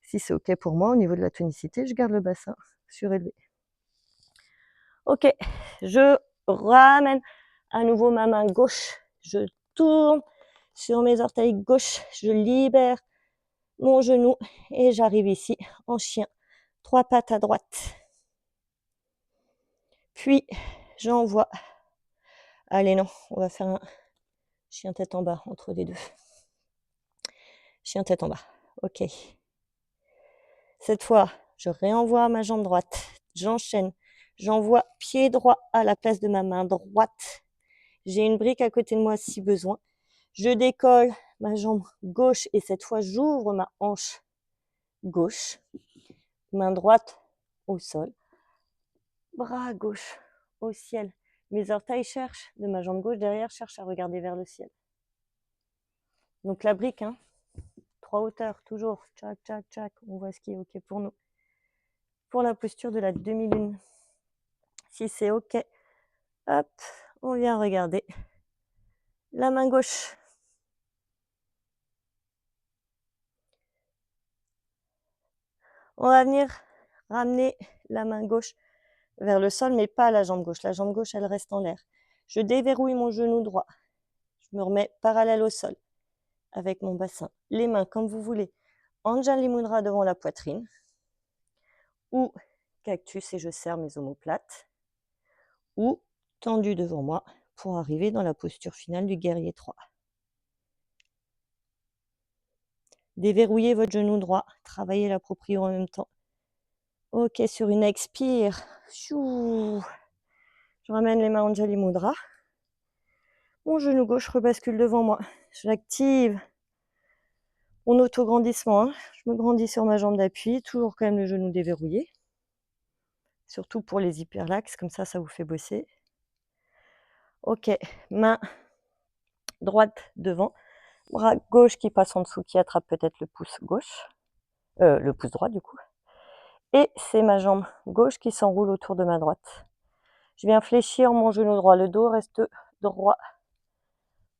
A: Si c'est ok pour moi, au niveau de la tonicité, je garde le bassin surélevé. Ok, je ramène à nouveau ma main gauche, je tourne sur mes orteils gauche, je libère mon genou et j'arrive ici en chien, 3 pattes à droite. Puis j'envoie, allez non, on va faire un chien tête en bas entre les deux. Chien tête en bas, ok. Cette fois, je réenvoie ma jambe droite, j'enchaîne, j'envoie pied droit à la place de ma main droite. J'ai une brique à côté de moi si besoin. Je décolle ma jambe gauche et cette fois, j'ouvre ma hanche gauche. Main droite au sol. Bras gauche au ciel. Mes orteils cherchent, de ma jambe gauche derrière, cherchent à regarder vers le ciel. Donc la brique, 3 hauteurs, toujours. Tchac, tchac, tchac. On voit ce qui est OK pour nous. Pour la posture de la demi-lune. Si c'est OK, hop, on vient regarder la main gauche. On va venir ramener la main gauche vers le sol, mais pas la jambe gauche. La jambe gauche, elle reste en l'air. Je déverrouille mon genou droit. Je me remets parallèle au sol avec mon bassin. Les mains comme vous voulez. Anjali Mudra devant la poitrine ou cactus et je serre mes omoplates ou tendu devant moi pour arriver dans la posture finale du guerrier 3. Déverrouillez votre genou droit, travaillez la proprio en même temps. Ok, sur une expire, je ramène les mains Anjali Mudra. Mon genou gauche rebascule devant moi. J'active mon auto-grandissement. Je me grandis sur ma jambe d'appui, toujours quand même le genou déverrouillé. Surtout pour les hyperlaxes, comme ça vous fait bosser. Ok, main droite devant, bras gauche qui passe en dessous, qui attrape peut-être le pouce gauche, le pouce droit du coup. Et c'est ma jambe gauche qui s'enroule autour de ma droite. Je viens fléchir mon genou droit, le dos reste droit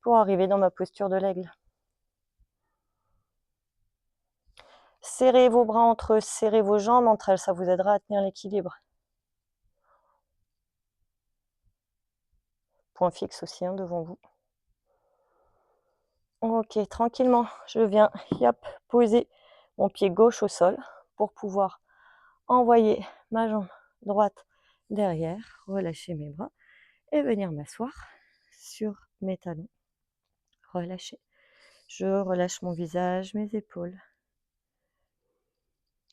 A: pour arriver dans ma posture de l'aigle. Serrez vos bras entre eux, serrez vos jambes entre elles, ça vous aidera à tenir l'équilibre. Point fixe aussi devant vous. Ok, tranquillement, je viens poser mon pied gauche au sol pour pouvoir envoyer ma jambe droite derrière, relâcher mes bras et venir m'asseoir sur mes talons. Relâcher. Je relâche mon visage, mes épaules.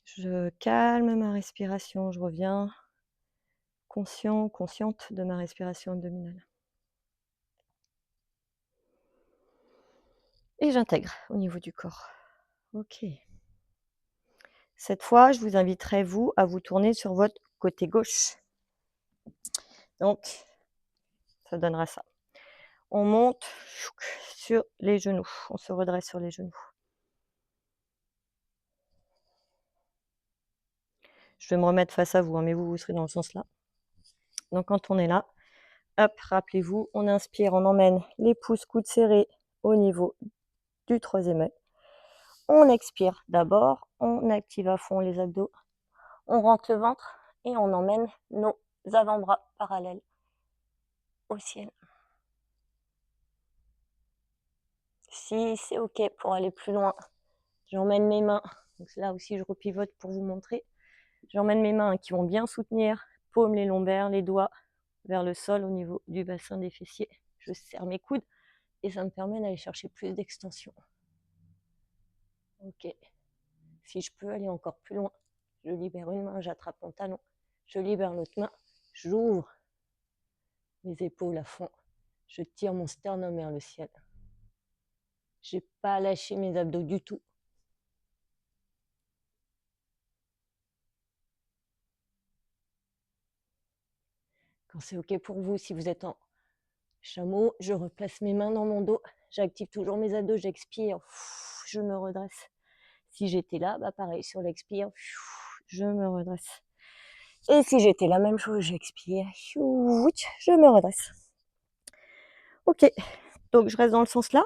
A: Je calme ma respiration, je reviens conscient, consciente de ma respiration abdominale. Et j'intègre au niveau du corps. Ok. Cette fois, je vous inviterai, vous, à vous tourner sur votre côté gauche. Donc, ça donnera ça. On monte sur les genoux. On se redresse sur les genoux. Je vais me remettre face à vous, mais vous serez dans le sens là. Donc, quand on est là, hop, rappelez-vous, on inspire, on emmène les pouces, coudes serrés au niveau du troisième œil. On expire d'abord, on active à fond les abdos, on rentre le ventre et on emmène nos avant-bras parallèles au ciel. Si c'est OK pour aller plus loin, j'emmène mes mains, donc là aussi je repivote pour vous montrer, j'emmène mes mains qui vont bien soutenir, paumes, les lombaires, les doigts vers le sol au niveau du bassin des fessiers. Je serre mes coudes et ça me permet d'aller chercher plus d'extension. Ok, si je peux aller encore plus loin, je libère une main, j'attrape mon talon, je libère l'autre main, j'ouvre mes épaules à fond, je tire mon sternum vers le ciel. Je n'ai pas lâché mes abdos du tout. Quand c'est OK pour vous, si vous êtes en chameau, je replace mes mains dans mon dos, j'active toujours mes abdos, j'expire, je me redresse. Si j'étais là, pareil, sur l'expire, je me redresse. Et si j'étais la même chose, j'expire, je me redresse. Ok, donc je reste dans le sens là.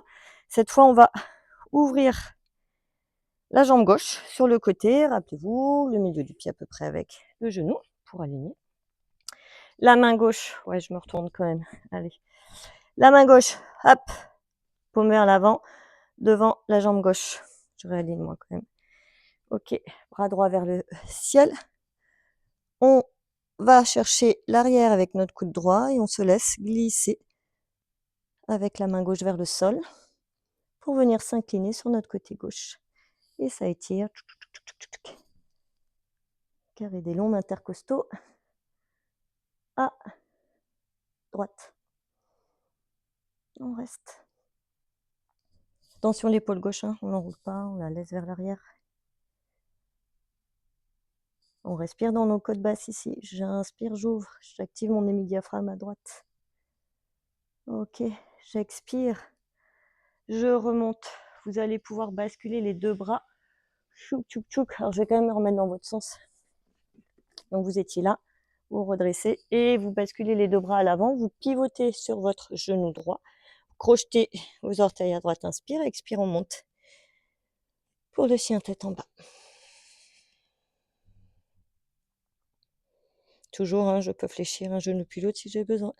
A: Cette fois, on va ouvrir la jambe gauche sur le côté. Rappelez-vous, le milieu du pied à peu près avec le genou pour aligner. La main gauche, ouais, je me retourne quand même, allez. La main gauche, hop, paume vers l'avant, devant la jambe gauche. Je réaligne moi quand même. Ok, bras droit vers le ciel. On va chercher l'arrière avec notre coude droit et on se laisse glisser avec la main gauche vers le sol pour venir s'incliner sur notre côté gauche. Et ça étire. Carré des longs intercostaux à droite. On reste. Attention l'épaule gauche, hein, on n'enroule pas, on la laisse vers l'arrière. On respire dans nos côtes basses ici. J'inspire, j'ouvre, j'active mon hémidiaphragme à droite. Ok, j'expire, je remonte. Vous allez pouvoir basculer les deux bras. Tchouk, tchouk, tchouk. Alors je vais quand même me remettre dans votre sens. Donc vous étiez là, vous redressez et vous basculez les deux bras à l'avant. Vous pivotez sur votre genou droit. Crochetez vos orteils à droite, inspire, expire, on monte. Pour le chien tête en bas. Toujours, hein, je peux fléchir un genou puis l'autre si j'ai besoin.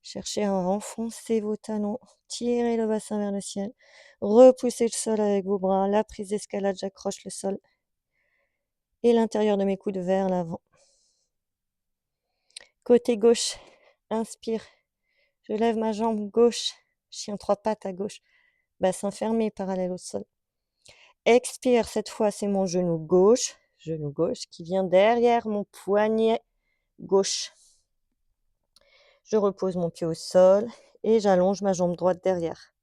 A: Cherchez à enfoncer vos talons, tirez le bassin vers le ciel, repoussez le sol avec vos bras, la prise d'escalade, j'accroche le sol et l'intérieur de mes coudes vers l'avant. Côté gauche, inspire, je lève ma jambe gauche, chien trois pattes à gauche, bassin fermé parallèle au sol. Expire, cette fois c'est mon genou gauche qui vient derrière mon poignet gauche. Je repose mon pied au sol et j'allonge ma jambe droite derrière.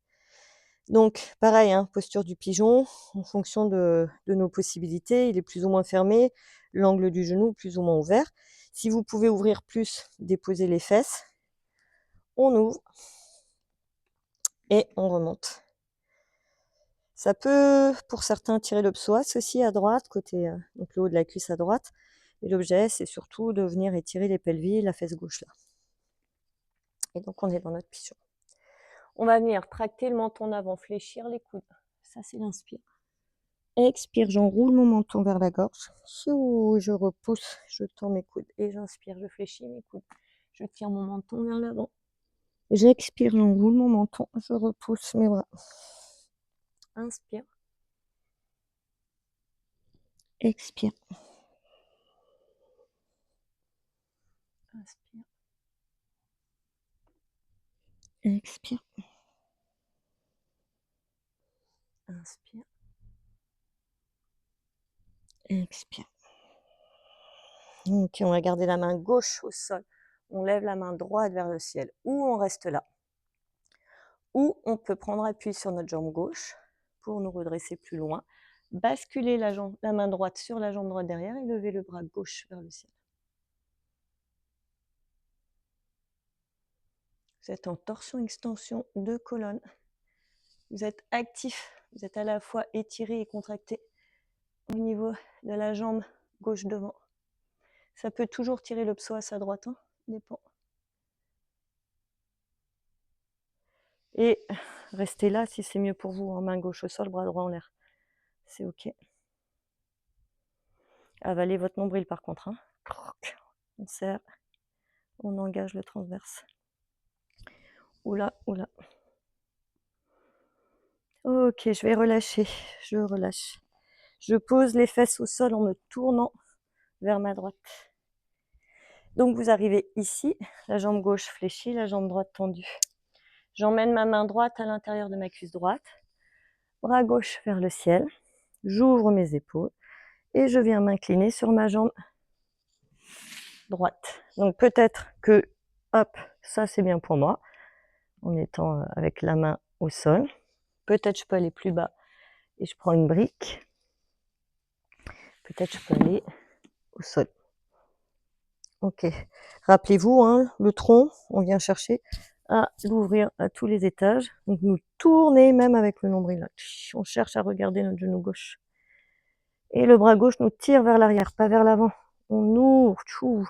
A: Donc, pareil, hein, posture du pigeon, en fonction de nos possibilités, il est plus ou moins fermé, l'angle du genou plus ou moins ouvert. Si vous pouvez ouvrir plus, déposez les fesses, on ouvre et on remonte. Ça peut, pour certains, tirer le psoas aussi à droite, côté donc le haut de la cuisse à droite. Et l'objet, c'est surtout de venir étirer les pelvis, la fesse gauche là. Et donc, on est dans notre pigeon. On va venir tracter le menton en avant, fléchir les coudes. Ça, c'est l'inspire. Expire, j'enroule mon menton vers la gorge. Je repousse, je tends mes coudes. Et j'inspire, je fléchis mes coudes. Je tire mon menton vers l'avant. J'expire, j'enroule mon menton. Je repousse mes bras. Inspire. Expire. Inspire. Expire. Inspire. Expire. Ok, on va garder la main gauche au sol. On lève la main droite vers le ciel. Ou on reste là. Ou on peut prendre appui sur notre jambe gauche pour nous redresser plus loin. Basculer la main droite sur la jambe droite derrière et lever le bras gauche vers le ciel. Vous êtes en torsion-extension de colonne. Vous êtes actif. Vous êtes à la fois étiré et contracté au niveau de la jambe gauche devant. Ça peut toujours tirer le psoas à droite, hein, dépend. Et restez là si c'est mieux pour vous, en main gauche au sol, bras droit en l'air. C'est ok. Avalez votre nombril par contre. Hein. On serre, on engage le transverse. Oula, oula. Ok, je vais relâcher, je relâche. Je pose les fesses au sol en me tournant vers ma droite. Donc vous arrivez ici, la jambe gauche fléchie, la jambe droite tendue. J'emmène ma main droite à l'intérieur de ma cuisse droite, bras gauche vers le ciel, j'ouvre mes épaules et je viens m'incliner sur ma jambe droite. Donc peut-être que, hop, ça c'est bien pour moi, en étant avec la main au sol. Peut-être je peux aller plus bas et je prends une brique. Peut-être je peux aller au sol. Ok. Rappelez-vous, hein, le tronc, on vient chercher à l'ouvrir à tous les étages. Donc nous tourner même avec le nombril. Là. On cherche à regarder notre genou gauche. Et le bras gauche nous tire vers l'arrière, pas vers l'avant. On ouvre, tchou.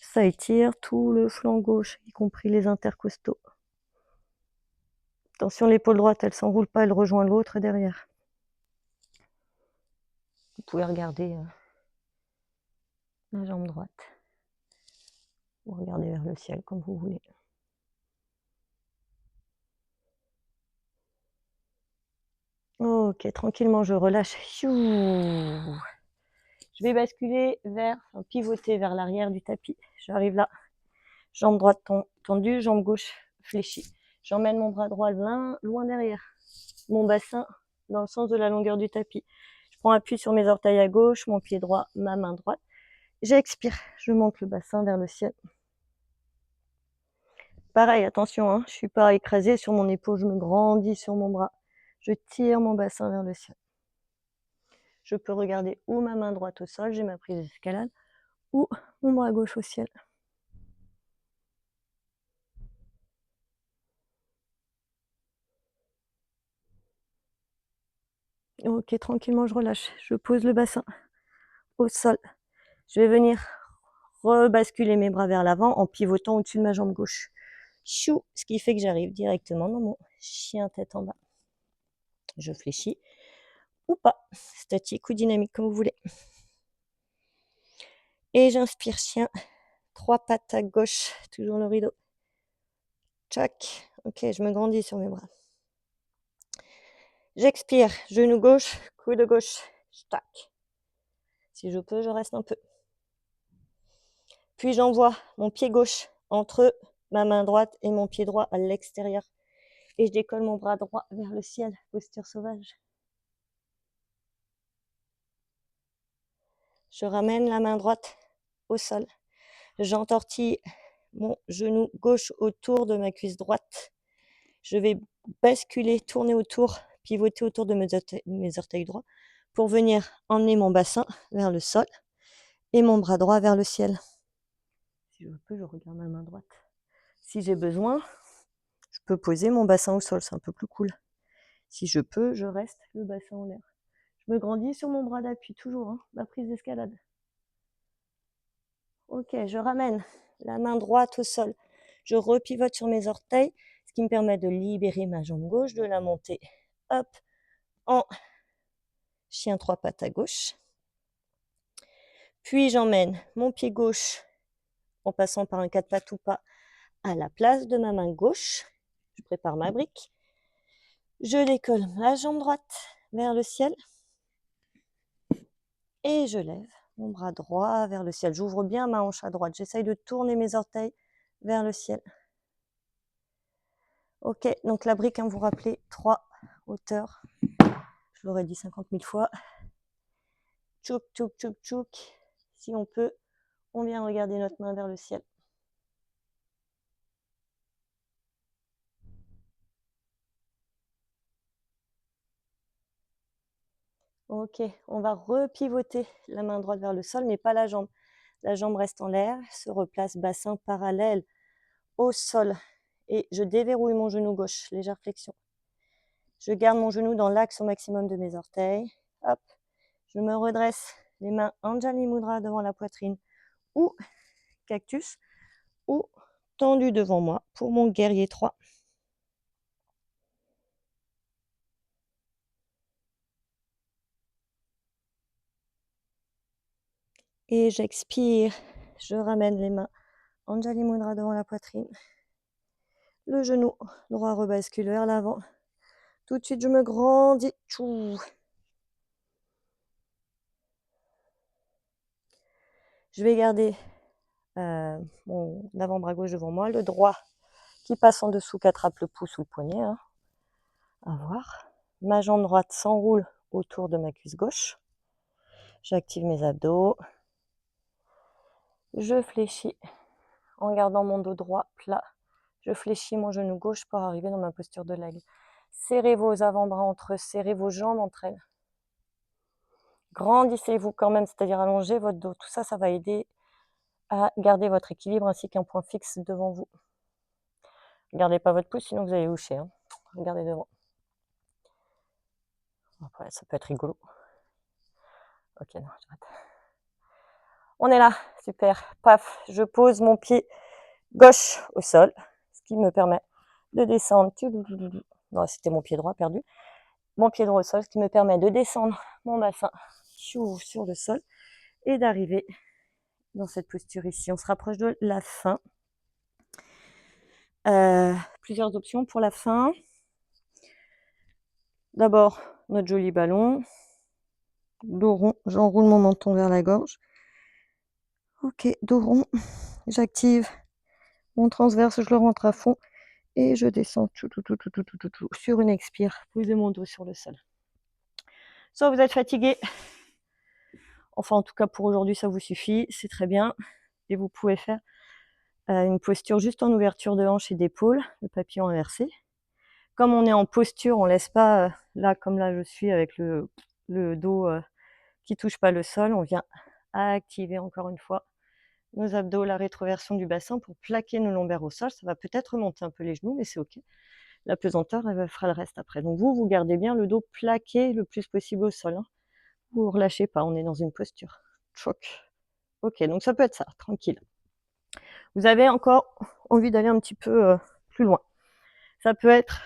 A: Ça étire tout le flanc gauche, y compris les intercostaux. Attention, l'épaule droite, elle s'enroule pas, elle rejoint l'autre derrière. Vous pouvez regarder la jambe droite. Vous regardez vers le ciel comme vous voulez. Ok, tranquillement, je relâche. Je vais basculer pivoter vers l'arrière du tapis. J'arrive là. Jambe droite tendue, jambe gauche fléchie. J'emmène mon bras droit loin derrière. Mon bassin dans le sens de la longueur du tapis. Je prends appui sur mes orteils à gauche, mon pied droit, ma main droite. J'expire. Je monte le bassin vers le ciel. Pareil, attention, hein, je ne suis pas écrasée sur mon épaule, je me grandis sur mon bras. Je tire mon bassin vers le ciel. Je peux regarder ou ma main droite au sol, j'ai ma prise d'escalade, ou mon bras gauche au ciel. Ok, tranquillement, je relâche. Je pose le bassin au sol. Je vais venir rebasculer mes bras vers l'avant en pivotant au-dessus de ma jambe gauche. Chou, ce qui fait que j'arrive directement dans mon chien tête en bas. Je fléchis ou pas, statique ou dynamique comme vous voulez. Et j'inspire chien, 3 pattes à gauche, toujours le rideau. Tchac, ok, je me grandis sur mes bras. J'expire, genou gauche, coude gauche, tac. Si je peux, je reste un peu. Puis j'envoie mon pied gauche entre ma main droite et mon pied droit à l'extérieur. Et je décolle mon bras droit vers le ciel, posture sauvage. Je ramène la main droite au sol. J'entortille mon genou gauche autour de ma cuisse droite. Je vais basculer, tourner autour, pivoter autour de mes orteils droits pour venir emmener mon bassin vers le sol et mon bras droit vers le ciel. Si je peux, je regarde ma main droite. Si j'ai besoin, je peux poser mon bassin au sol, c'est un peu plus cool. Si je peux, je reste le bassin en l'air. Je me grandis sur mon bras d'appui, toujours, hein, ma prise d'escalade. Ok, je ramène la main droite au sol. Je repivote sur mes orteils, ce qui me permet de libérer ma jambe gauche, de la monter, hop, en chien 3 pattes à gauche. Puis j'emmène mon pied gauche, en passant par un 4 pattes ou pas, à la place de ma main gauche. Je prépare ma brique. Je décolle ma jambe droite vers le ciel. Et je lève mon bras droit vers le ciel. J'ouvre bien ma hanche à droite. J'essaye de tourner mes orteils vers le ciel. Ok, donc la brique, hein, vous rappelez, 3 hauteurs. Je l'aurais dit 50 000 fois. Tchouk, tchouk, tchouk, tchouk. Si on peut, on vient regarder notre main vers le ciel. Ok, on va repivoter la main droite vers le sol, mais pas la jambe. La jambe reste en l'air, se replace bassin parallèle au sol. Et je déverrouille mon genou gauche, légère flexion. Je garde mon genou dans l'axe au maximum de mes orteils. Hop, je me redresse, les mains Anjali Mudra devant la poitrine ou cactus ou tendu devant moi pour mon guerrier 3. Et j'expire, je ramène les mains Anjali Mudra devant la poitrine. Le genou droit rebascule vers l'avant. Tout de suite, je me grandis. Tchou. Je vais garder mon avant-bras gauche devant moi, le droit qui passe en dessous, qui attrape le pouce ou le poignet. Hein. À voir. Ma jambe droite s'enroule autour de ma cuisse gauche. J'active mes abdos. Je fléchis en gardant mon dos droit plat. Je fléchis mon genou gauche pour arriver dans ma posture de l'aigle. Serrez vos avant-bras entre eux, serrez vos jambes entre elles. Grandissez-vous quand même, c'est-à-dire allongez votre dos. Tout ça, ça va aider à garder votre équilibre ainsi qu'un point fixe devant vous. Ne gardez pas votre pouce, sinon vous allez loucher. Hein. Regardez devant. Après, ça peut être rigolo. Ok, non, j'arrête. On est là, super. Paf, je pose mon pied gauche au sol, ce qui me permet de descendre. Non, c'était mon pied droit perdu. Mon pied droit au sol, ce qui me permet de descendre mon bassin sur le sol et d'arriver dans cette posture ici. On se rapproche de la fin. Plusieurs options pour la fin. D'abord, notre joli ballon. Dos rond, j'enroule mon menton vers la gorge. Ok, dos rond, j'active mon transverse, je le rentre à fond et je descends sur une expire. Posez mon dos sur le sol. Soit vous êtes fatigué, enfin en tout cas pour aujourd'hui ça vous suffit, c'est très bien. Et vous pouvez faire une posture juste en ouverture de hanche et d'épaule, le papillon inversé. Comme on est en posture, on ne laisse pas, là comme là je suis avec le dos qui ne touche pas le sol, on vient activer encore une fois nos abdos, la rétroversion du bassin pour plaquer nos lombaires au sol. Ça va peut-être remonter un peu les genoux, mais c'est ok. La pesanteur, elle fera le reste après. Donc vous gardez bien le dos plaqué le plus possible au sol. Hein. Vous ne relâchez pas, on est dans une posture. Choc. Ok, donc ça peut être ça, tranquille. Vous avez encore envie d'aller un petit peu plus loin. Ça peut être,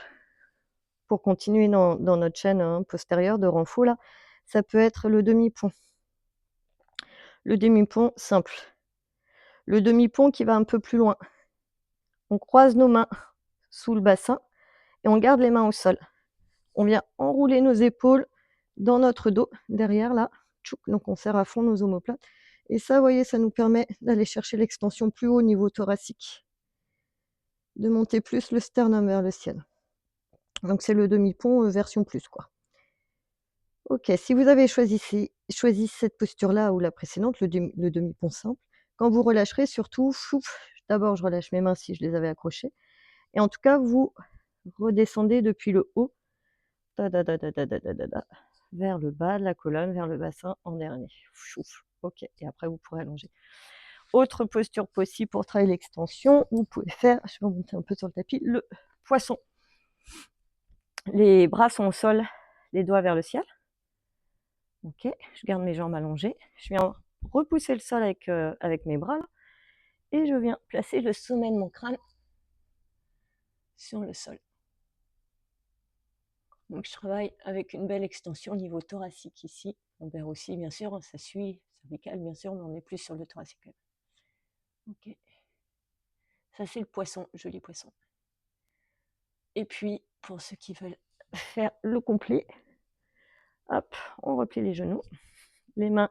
A: pour continuer dans notre chaîne postérieure de renfort, là, ça peut être le demi-pont. Le demi-pont simple. Le demi-pont qui va un peu plus loin. On croise nos mains sous le bassin et on garde les mains au sol. On vient enrouler nos épaules dans notre dos, derrière là. Donc on serre à fond nos omoplates. Et ça, vous voyez, ça nous permet d'aller chercher l'extension plus haut au niveau thoracique. De monter plus le sternum vers le ciel. Donc c'est le demi-pont version plus, quoi. Ok, si vous avez choisi cette posture-là ou la précédente, le demi-pont simple, quand vous relâcherez, surtout, d'abord je relâche mes mains si je les avais accrochées, et en tout cas, vous redescendez depuis le haut, vers le bas de la colonne, vers le bassin en dernier. Ok, et après vous pourrez allonger. Autre posture possible pour travailler l'extension, vous pouvez faire, je vais remonter un peu sur le tapis, le poisson. Les bras sont au sol, les doigts vers le ciel. Ok, je garde mes jambes allongées. Je viens repousser le sol avec mes bras là, et je viens placer le sommet de mon crâne sur le sol. Donc je travaille avec une belle extension au niveau thoracique ici. On verra aussi, bien sûr, ça suit cervical, bien sûr, mais on est plus sur le thoracique. Ok. Ça, c'est le poisson, joli poisson. Et puis, pour ceux qui veulent faire le complet, hop, on replie les genoux. Les mains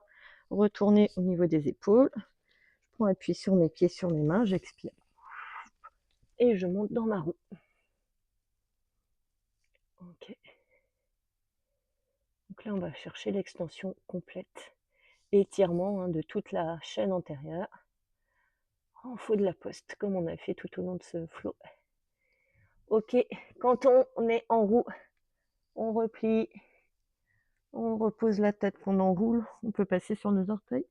A: retournées au niveau des épaules. Je prends appui sur mes pieds, sur mes mains, j'expire. Et je monte dans ma roue. Ok. Donc là, on va chercher l'extension complète. Étirement de toute la chaîne antérieure. En faux de la poste, comme on a fait tout au long de ce flow. Ok, quand on est en roue, on replie, on repose la tête qu'on enroule, on peut passer sur nos orteils.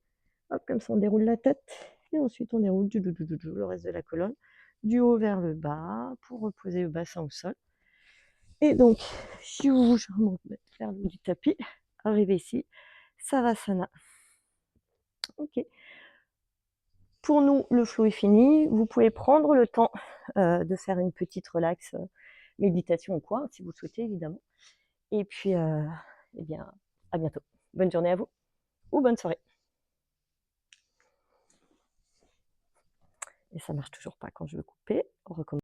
A: Hop, comme ça on déroule la tête, et ensuite on déroule le reste de la colonne, du haut vers le bas, pour reposer le bassin au sol. Et donc, si vous je remonte vers le du tapis, arrivez ici, Savasana. Ok. Pour nous, le flow est fini. Vous pouvez prendre le temps de faire une petite relax méditation ou quoi, si vous le souhaitez, évidemment. Et puis, eh bien, à bientôt. Bonne journée à vous ou bonne soirée. Et ça marche toujours pas quand je veux couper. On recommence.